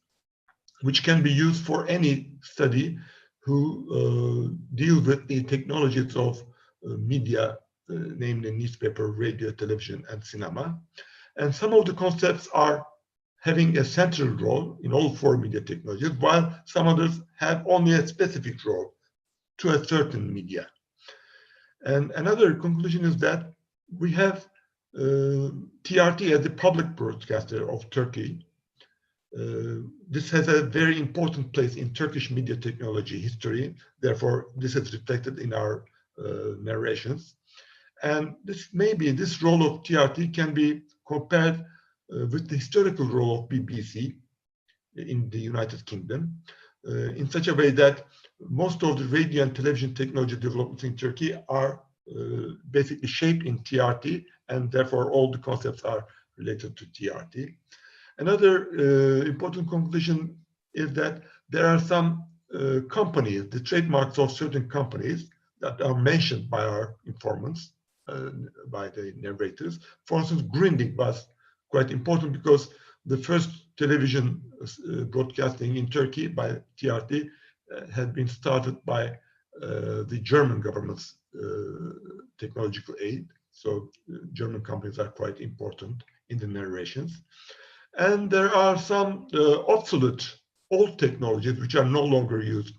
[SPEAKER 12] which can be used for any study who deal with the technologies of media, namely newspaper, radio, television, and cinema. And some of the concepts are having a central role in all 4 media technologies, while some others have only a specific role to a certain media. And another conclusion is that we have TRT as the public broadcaster of Turkey. This has a very important place in Turkish media technology history. Therefore, this is reflected in our narrations. And this role of TRT can be compared with the historical role of BBC in the United Kingdom, in such a way that most of the radio and television technology developments in Turkey are basically shaped in TRT, and therefore all the concepts are related to TRT. Another important conclusion is that there are some companies, the trademarks of certain companies that are mentioned by our informants, by the narrators. For instance, Grundig was quite important because the first television broadcasting in Turkey by TRT had been started by the German government's technological aid. So German companies are quite important in the narrations. And there are some obsolete old technologies which are no longer used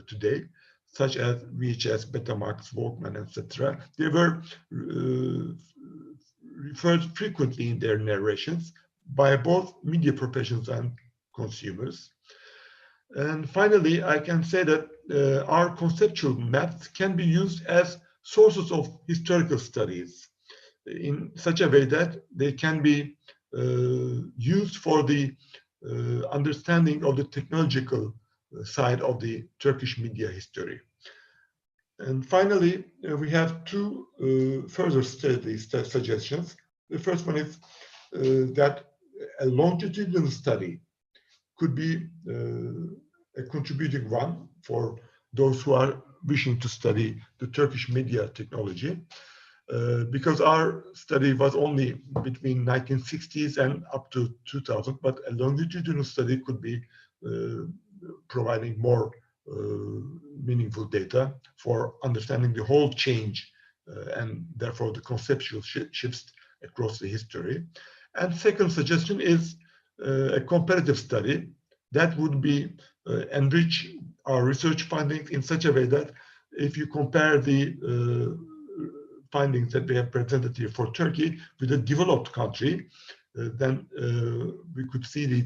[SPEAKER 12] today, such as VHS, Betamax, Walkman, etc. They were referred frequently in their narrations by both media professionals and consumers. And finally, I can say that our conceptual maps can be used as sources of historical studies in such a way that they can be used for the understanding of the technological side of the Turkish media history. And finally, we have 2 further study suggestions. The first one is that a longitudinal study could be a contributing one for those who are wishing to study the Turkish media technology, because our study was only between 1960s and up to 2000, but a longitudinal study could be providing more meaningful data for understanding the whole change and therefore the conceptual shifts across the history. And second suggestion is a comparative study that would be enrich our research findings in such a way that if you compare the findings that we have presented here for Turkey with a developed country, then we could see the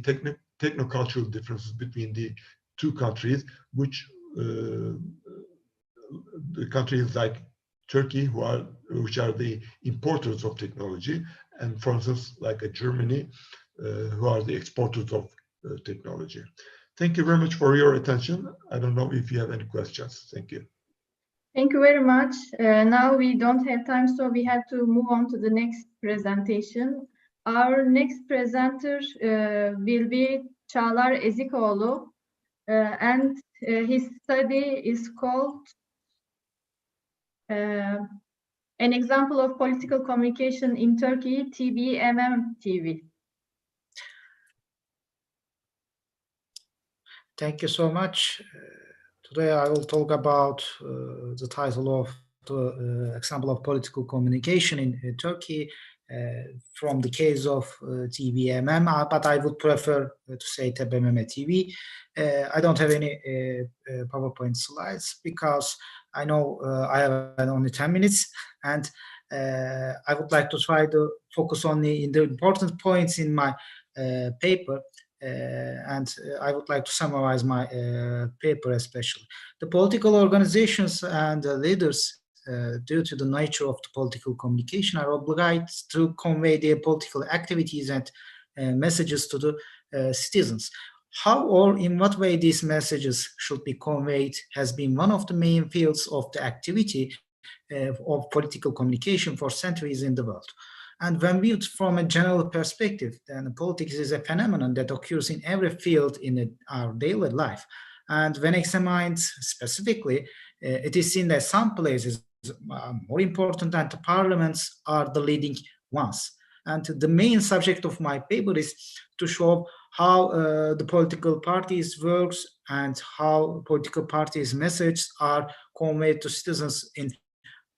[SPEAKER 12] techno-cultural differences between the two countries, which the countries like Turkey, which are the importers of technology, and for instance, like Germany, who are the exporters of technology. Thank you very much for your attention. I don't know if you have any questions. Thank you.
[SPEAKER 9] Thank you very much. Now we don't have time, so we have to move on to the next presentation. Our next presenter will be Çağlar Ezikoğlu, and his study is called An Example of Political Communication in Turkey, TBMM TV.
[SPEAKER 13] Thank you so much. Today I will talk about the title of the example of political communication in Turkey from the case of TBMM, but I would prefer to say TBMM TV. I don't have any PowerPoint slides because I know I have only 10 minutes, and I would like to try to focus only in the important points in my paper. And I would like to summarize my paper especially. The political organizations and leaders, due to the nature of the political communication, are obliged to convey their political activities and messages to the citizens. How or in what way these messages should be conveyed has been one of the main fields of the activity of political communication for centuries in the world. And when viewed from a general perspective, then politics is a phenomenon that occurs in every field in our daily life. And when examined specifically, it is seen that some places are more important and the parliaments are the leading ones. And the main subject of my paper is to show how the political parties works and how political parties' messages are conveyed to citizens in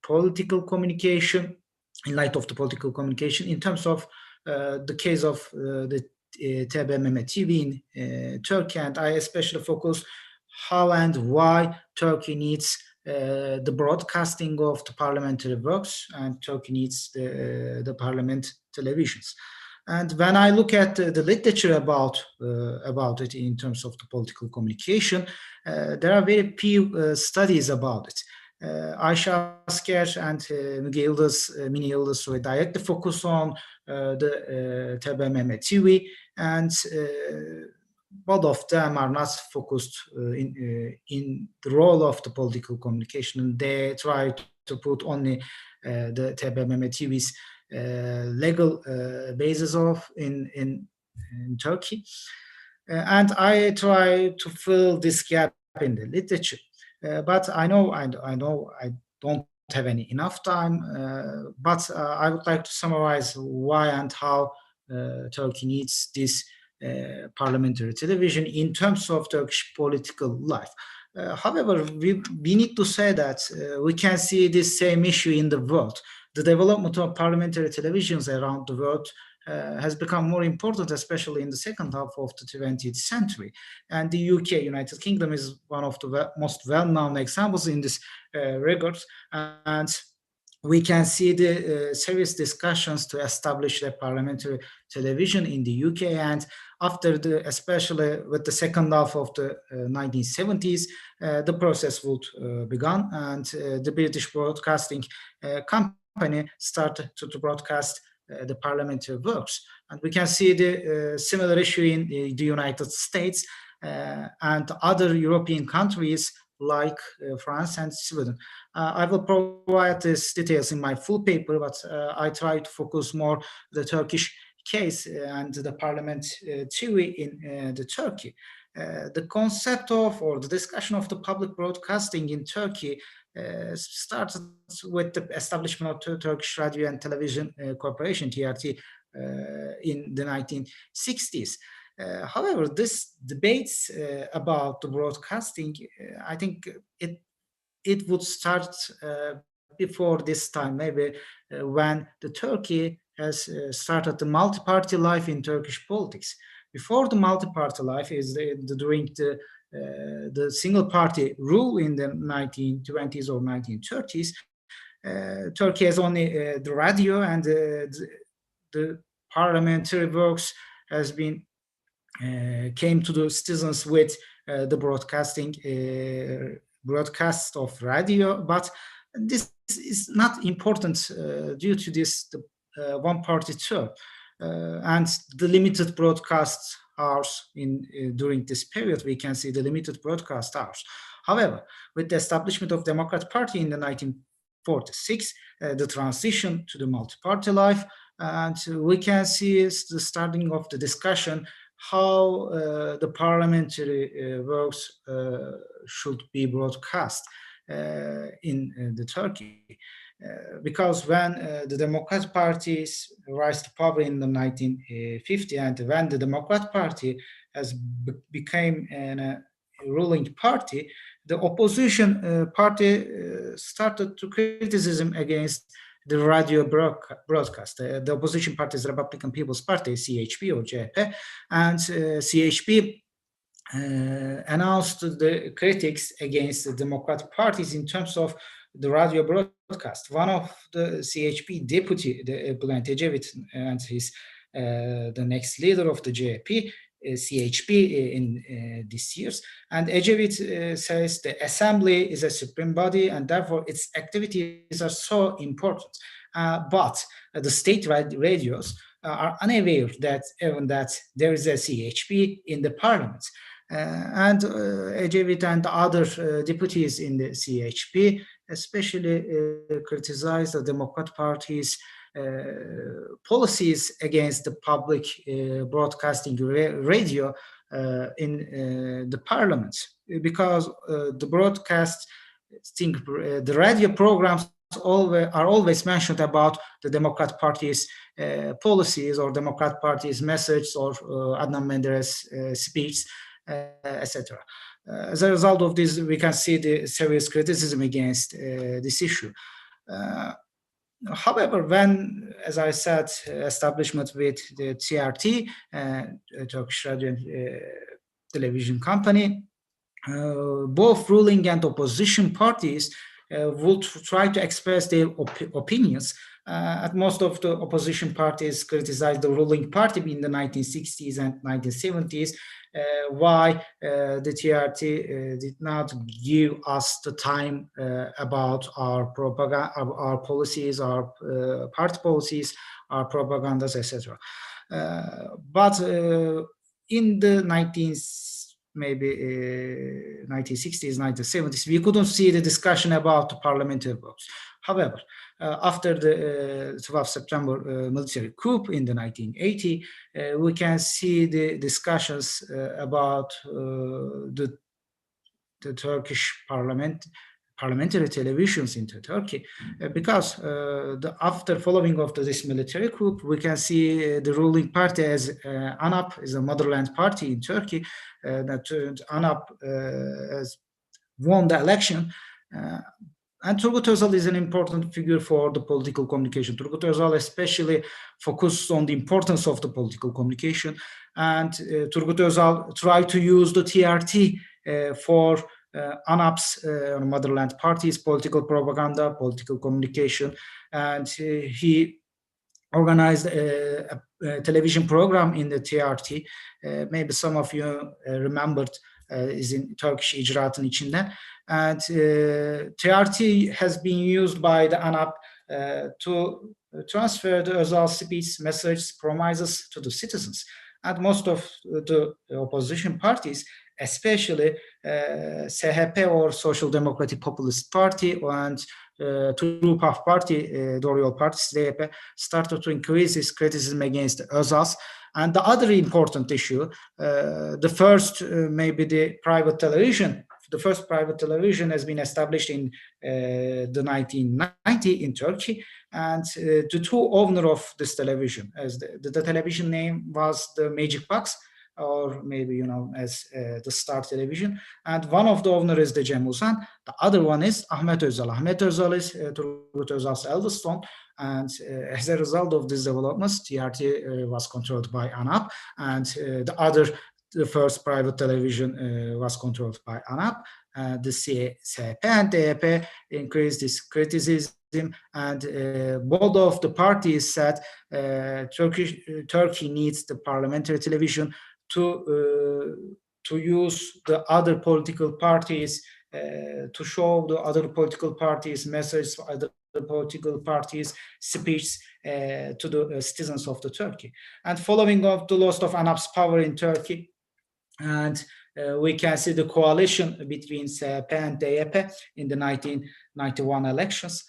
[SPEAKER 13] political communication, in light of the political communication, in terms of the case of the TBMM TV in Turkey. And I especially focus how and why Turkey needs the broadcasting of the parliamentary works, and Turkey needs the parliament televisions. And when I look at the literature about it in terms of the political communication, there are very few studies about it. Ayşe Asker and Mini Yıldız directly focus on the TBMM TV, and both of them are not focused in the role of the political communication. They try to put only the TBMM TV's legal basis of in Turkey, and I try to fill this gap in the literature. But I know I don't have enough time, but I would like to summarize why and how Turkey needs this parliamentary television in terms of Turkish political life. However, we need to say that we can see this same issue in the world. The development of parliamentary televisions around the world has become more important, especially in the second half of the 20th century. And the UK, United Kingdom, is one of the most well-known examples in this regard. And we can see the serious discussions to establish a parliamentary television in the UK. And after especially with the second half of the 1970s, the process would begin, and the British Broadcasting Company started to broadcast the parliamentary works. And we can see the similar issue in the United States and other European countries like France and Sweden. I will provide these details in my full paper, but I try to focus more the Turkish case and the parliament TV in the Turkey. The concept of, or the discussion of the public broadcasting in Turkey started with the establishment of Turkish Radio and Television Corporation, TRT, in the 1960s. However, this debates about the broadcasting, I think it would start before this time, maybe when the Turkey has started the multi-party life in Turkish politics. before the multi-party life is during the single party rule in the 1920s or 1930s. Turkey has only the radio, and the parliamentary works has been came to the citizens with the broadcast of radio, but this is not important due to this one-party term and the limited broadcast hours during this period. We can see the limited broadcast hours. However, with the establishment of Democratic Party in the 1946, the transition to the multi-party life, and we can see the starting of the discussion how the parliamentary works should be broadcast in the Turkey. Because when the Democratic parties rise to power in the 1950, and when the Democratic Party has became a ruling party, the opposition party started to criticism against the radio broadcast. The opposition party is the Republican People's Party, CHP or CHP, and CHP announced the critics against the Democratic parties in terms of the radio broadcast. One of the CHP deputy, Bülent Ecevit, and his the next leader of the CHP in these years, and Ecevit says the assembly is a supreme body and therefore its activities are so important. But the state radios are unaware that even that there is a CHP in the parliament. And Ecevit and other deputies in the CHP especially criticize the Democrat Party's policies against the public broadcasting radio in the parliament, because the the radio programs are always mentioned about the Democrat Party's policies or Democrat Party's message or Adnan Menderes' speech, etc. As a result of this, we can see the serious criticism against this issue. However, when, as I said, establishment with the TRT, Turkish Radio and Television Company, both ruling and opposition parties would try to express their opinions. Most of the opposition parties criticized the ruling party in the 1960s and 1970s, why the TRT did not give us the time about our propaganda, our policies, our party policies, our propagandas, etc. But in the 1960s, 1970s, we couldn't see the discussion about the parliamentary votes. However, after the 12th September military coup in the 1980, we can see the discussions about the Turkish parliamentary televisions into Turkey, because after following of this military coup, we can see the ruling party as ANAP is a motherland party in Turkey, that ANAP has won the election. And Turgut Özal is an important figure for the political communication. Turgut Özal especially focused on the importance of the political communication, and Turgut Özal tried to use the TRT for ANAP's motherland party's political propaganda, political communication, and he organized a television program in the TRT. Maybe some of you remembered, is in Turkish İcraatın içinde. And TRT has been used by the ANAP to transfer the Özal speech, message, promises to the citizens. And most of the opposition parties, especially CHP or Social Democratic Populist Party and Trupa Party, Doğru Party, SDP, started to increase its criticism against Özal. And the other important issue, the first, maybe the private television. The first private television has been established in the 1990 in Turkey, and the two owners of this television, as the television name was the Magic Box, or maybe as the Star Television. And one of the owners is the Cem Uzan. The other one is Ahmet Özal. Ahmet Özal is Turgut Özal's eldest son, and as a result of these developments, TRT was controlled by ANAP, and the first private television was controlled by ANAP. The CHP and DYP increased this criticism, and both of the parties said Turkey needs the parliamentary television to use the other political parties, to show the other political parties' messages, other political parties' speech to the citizens of the Turkey. And following up the loss of ANAP's power in Turkey, and we can see the coalition between CHP and DYP in the 1991 elections.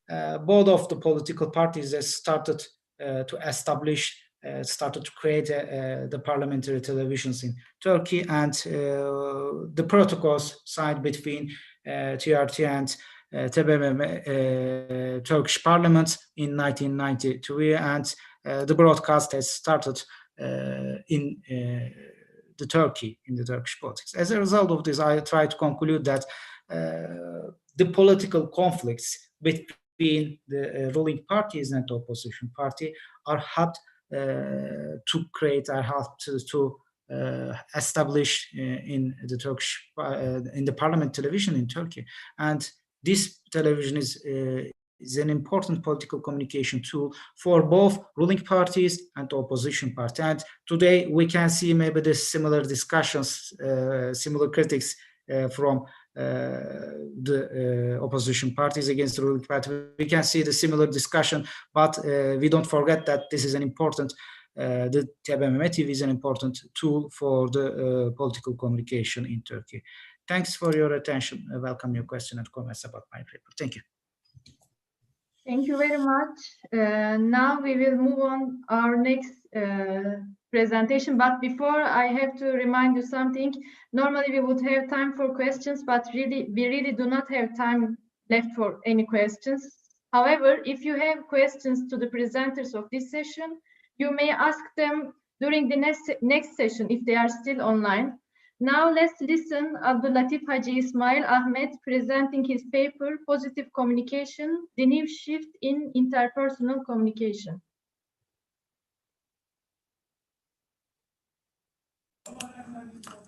[SPEAKER 13] Both of the political parties started to establish, started to create the parliamentary televisions in Turkey, and the protocols signed between TRT and TBMM Turkish Parliament in 1993, and the broadcast has started in the Turkish politics. As a result of this, I try to conclude that the political conflicts between the ruling parties and the opposition party are hard to create, are hard to establish in the Turkish in the parliament television in Turkey. And this television is an important political communication tool for both ruling parties and the opposition party. And today we can see maybe the similar discussions, similar critics from the opposition parties against the ruling party. We can see the similar discussion, but we don't forget that this is an important, the TBMM TV is an important tool for the political communication in Turkey. Thanks for your attention. I welcome your question and comments about my paper. Thank you.
[SPEAKER 9] Thank you very much. Now we will move on our next presentation, but before I have to remind you something. Normally we would have time for questions, but we really do not have time left for any questions. However, if you have questions to the presenters of this session, you may ask them during the next session if they are still online. Now let's listen Abdulatif Haji Ismail Ahmed presenting his paper, Positive Communication, the New Shift in Interpersonal Communication.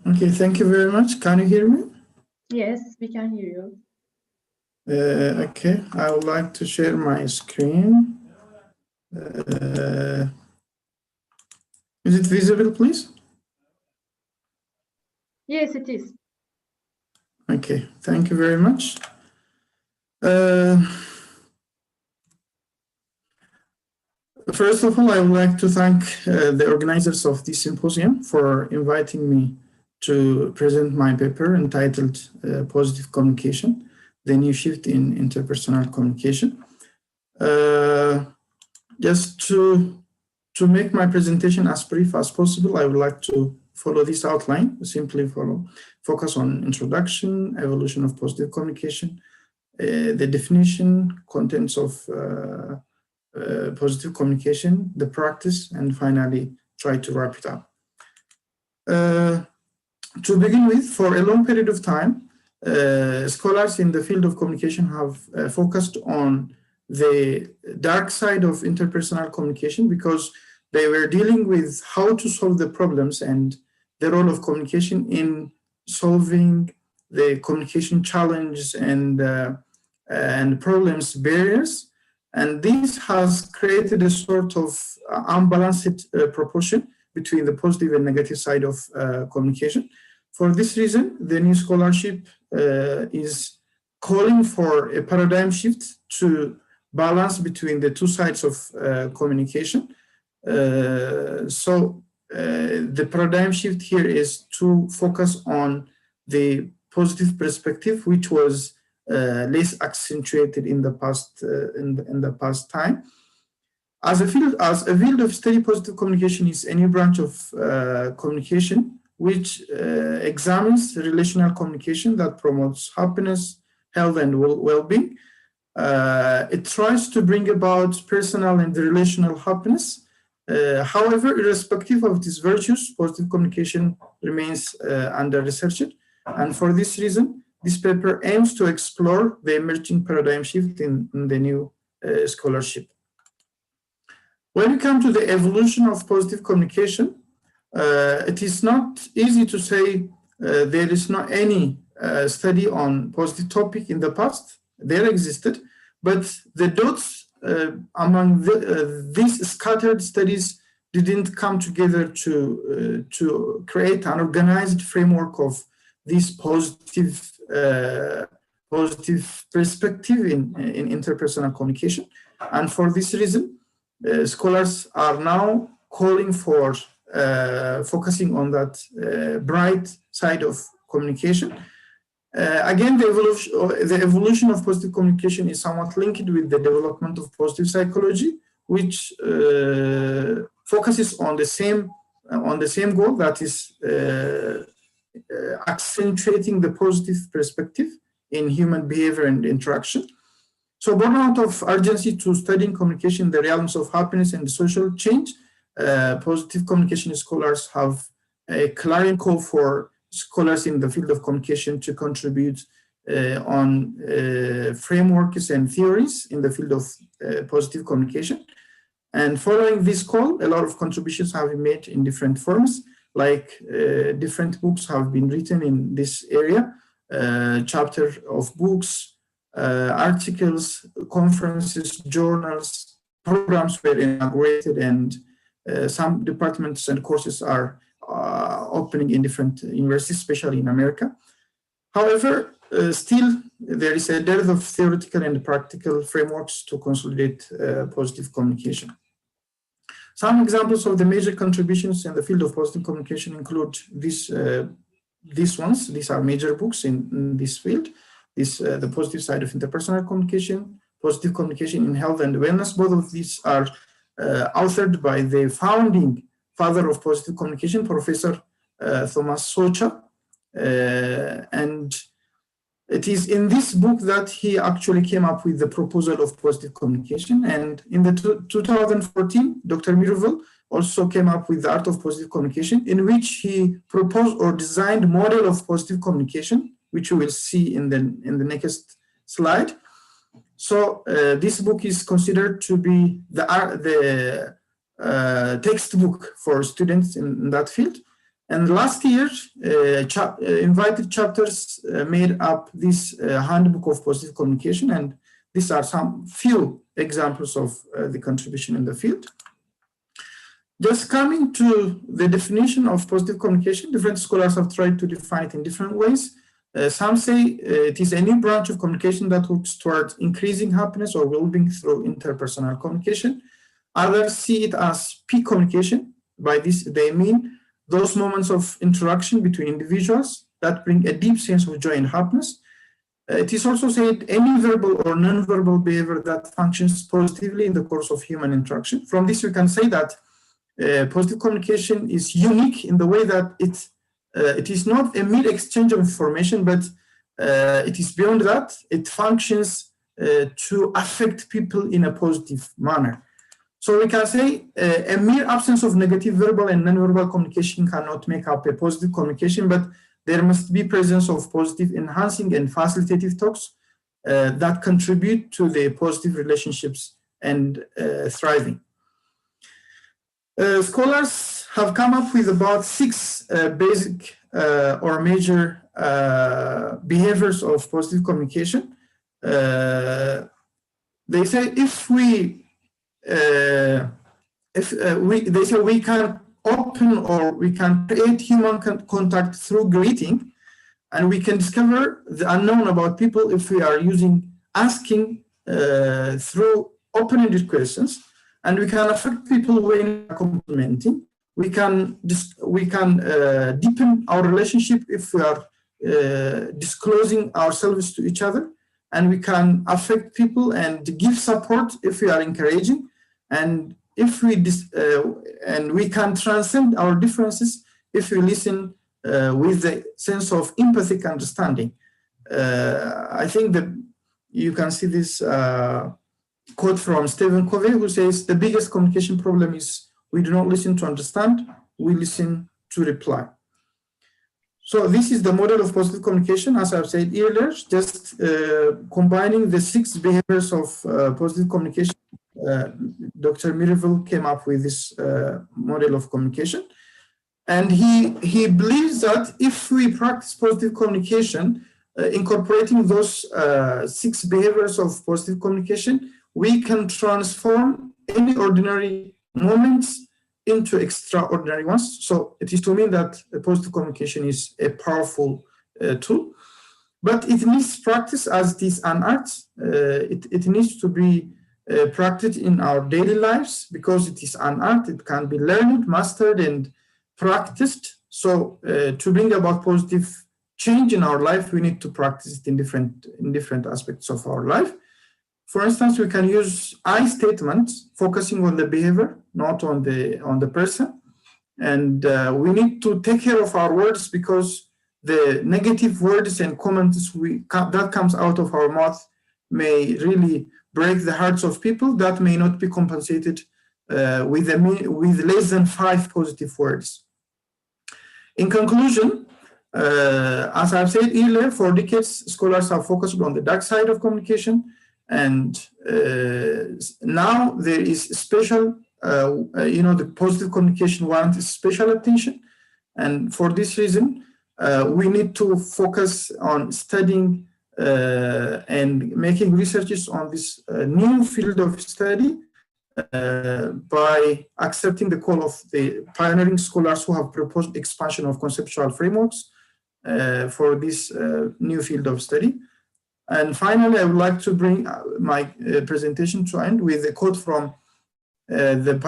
[SPEAKER 14] Okay, thank you very much. Can you hear me?
[SPEAKER 9] Yes, we can hear you.
[SPEAKER 14] Okay, I would like to share my screen. Is it visible, please?
[SPEAKER 9] Yes, it is.
[SPEAKER 14] Okay, thank you very much. First of all, I would like to thank the organizers of this symposium for inviting me to present my paper entitled Positive Communication, the New Shift in Interpersonal Communication. Just to make my presentation as brief as possible, I would like to follow this outline, simply focus on introduction, evolution of positive communication, the definition, contents of positive communication, the practice, and finally try to wrap it up. To begin with, for a long period of time, scholars in the field of communication have focused on the dark side of interpersonal communication because they were dealing with how to solve the problems and the role of communication in solving the communication challenges and problems, barriers. And this has created a sort of unbalanced proportion between the positive and negative side of communication. For this reason, the new scholarship is calling for a paradigm shift to balance between the two sides of communication. The paradigm shift here is to focus on the positive perspective, which was less accentuated in the past time. As a field of study, positive communication is a new branch of communication which examines relational communication that promotes happiness, health, and well-being. It tries to bring about personal and relational happiness However, irrespective of these virtues, positive communication remains under-researched. And for this reason, this paper aims to explore the emerging paradigm shift in the new scholarship. When we come to the evolution of positive communication, it is not easy to say there is not any study on positive topic in the past. There existed, but the dots among these scattered studies didn't come together to create an organized framework of this positive perspective in interpersonal communication. And for this reason, scholars are now calling for focusing on that bright side of communication. Again, the evolution of positive communication is somewhat linked with the development of positive psychology, which focuses on the same goal, that is accentuating the positive perspective in human behavior and interaction. So born out of urgency to studying communication in the realms of happiness and social change, positive communication scholars have a clarion call for scholars in the field of communication to contribute on frameworks and theories in the field of positive communication. And following this call, a lot of contributions have been made in different forms, like different books have been written in this area, chapter of books, articles, conferences, journals, programs were inaugurated, and some departments and courses are opening in different universities, especially in America. However, still there is a dearth of theoretical and practical frameworks to consolidate positive communication. Some examples of the major contributions in the field of positive communication include these ones. These are major books in this field. The positive side of interpersonal communication, positive communication in health and wellness. Both of these are authored by the founding father of positive communication, Professor Thomas Socha. And it is in this book that he actually came up with the proposal of positive communication. And in the 2014, Dr. Mirval also came up with the art of positive communication, in which he proposed or designed a model of positive communication, which we will see in the next slide. So this book is considered to be the textbook for students in that field. And last year, invited chapters made up this handbook of positive communication, and these are some few examples of the contribution in the field. Just coming to the definition of positive communication, different scholars have tried to define it in different ways. Some say it is a new branch of communication that works towards increasing happiness or well-being through interpersonal communication. Others see it as peak communication. By this, they mean those moments of interaction between individuals that bring a deep sense of joy and happiness. It is also said any verbal or non-verbal behavior that functions positively in the course of human interaction. From this, we can say that positive communication is unique in the way that it is not a mere exchange of information, but it is beyond that. It functions to affect people in a positive manner. So we can say a mere absence of negative verbal and non-verbal communication cannot make up a positive communication, but there must be presence of positive enhancing and facilitative talks that contribute to the positive relationships and thriving. Scholars have come up with about 6 basic or major behaviors of positive communication. They say they say we can open or we can create human contact through greeting, and we can discover the unknown about people if we are asking through open-ended questions, and we can affect people when complimenting. We can deepen our relationship if we are disclosing ourselves to each other, and we can affect people and give support if we are encouraging, and we can transcend our differences if we listen with the sense of empathic understanding. I think that you can see this quote from Stephen Covey, who says the biggest communication problem is We do not listen to understand, we listen to reply. So this is the model of positive communication, as I've said earlier, just combining the 6 behaviors of positive communication. Dr. Mireville came up with this model of communication. And he believes that if we practice positive communication, incorporating those 6 behaviors of positive communication, we can transform any ordinary moments into extraordinary ones. So it is to mean that positive communication is a powerful tool, but it needs practice as it is an art. It needs to be practiced in our daily lives because it is an art. It can be learned, mastered, and practiced. So to bring about positive change in our life, we need to practice it in different aspects of our life. For instance, we can use I statements focusing on the behavior, not on the person. And we need to take care of our words because the negative words and comments that comes out of our mouth may really break the hearts of people that may not be compensated with less than 5 positive words. In conclusion, as I've said earlier, for decades, scholars have focused on the dark side of communication. And now there is special, the positive communication warrants special attention. And for this reason, we need to focus on studying and making researches on this new field of study by accepting the call of the pioneering scholars who have proposed expansion of conceptual frameworks for this new field of study. And finally, I would like to bring my presentation to end with a quote from the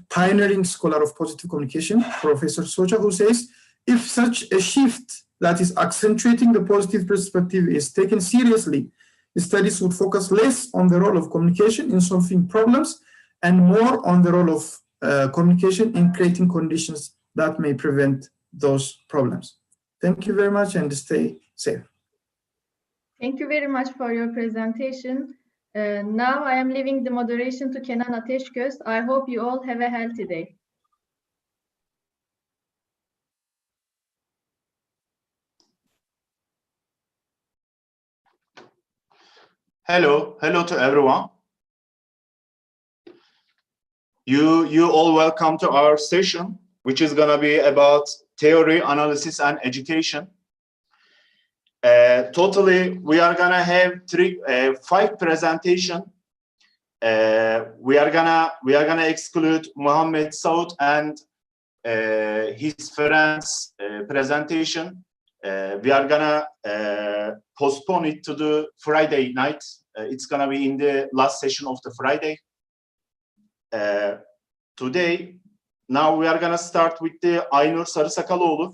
[SPEAKER 14] pioneering scholar of positive communication, Professor Socha, who says, if such a shift that is accentuating the positive perspective is taken seriously, studies would focus less on the role of communication in solving problems and more on the role of communication in creating conditions that may prevent those problems. Thank you very much and stay safe.
[SPEAKER 9] Thank you very much for your presentation. Now I am leaving the moderation to Kenan Ateşgöz. I hope you all have a healthy day.
[SPEAKER 15] Hello to everyone. You all welcome to our session, which is gonna be about theory, analysis, and education. Totally, we are gonna have 5 presentation. We are gonna exclude Mohammed Saud and his friends' presentation. We are gonna postpone it to the Friday night. It's gonna be in the last session of the Friday. Today, now we are gonna start with the Aynur Sarısakaloğlu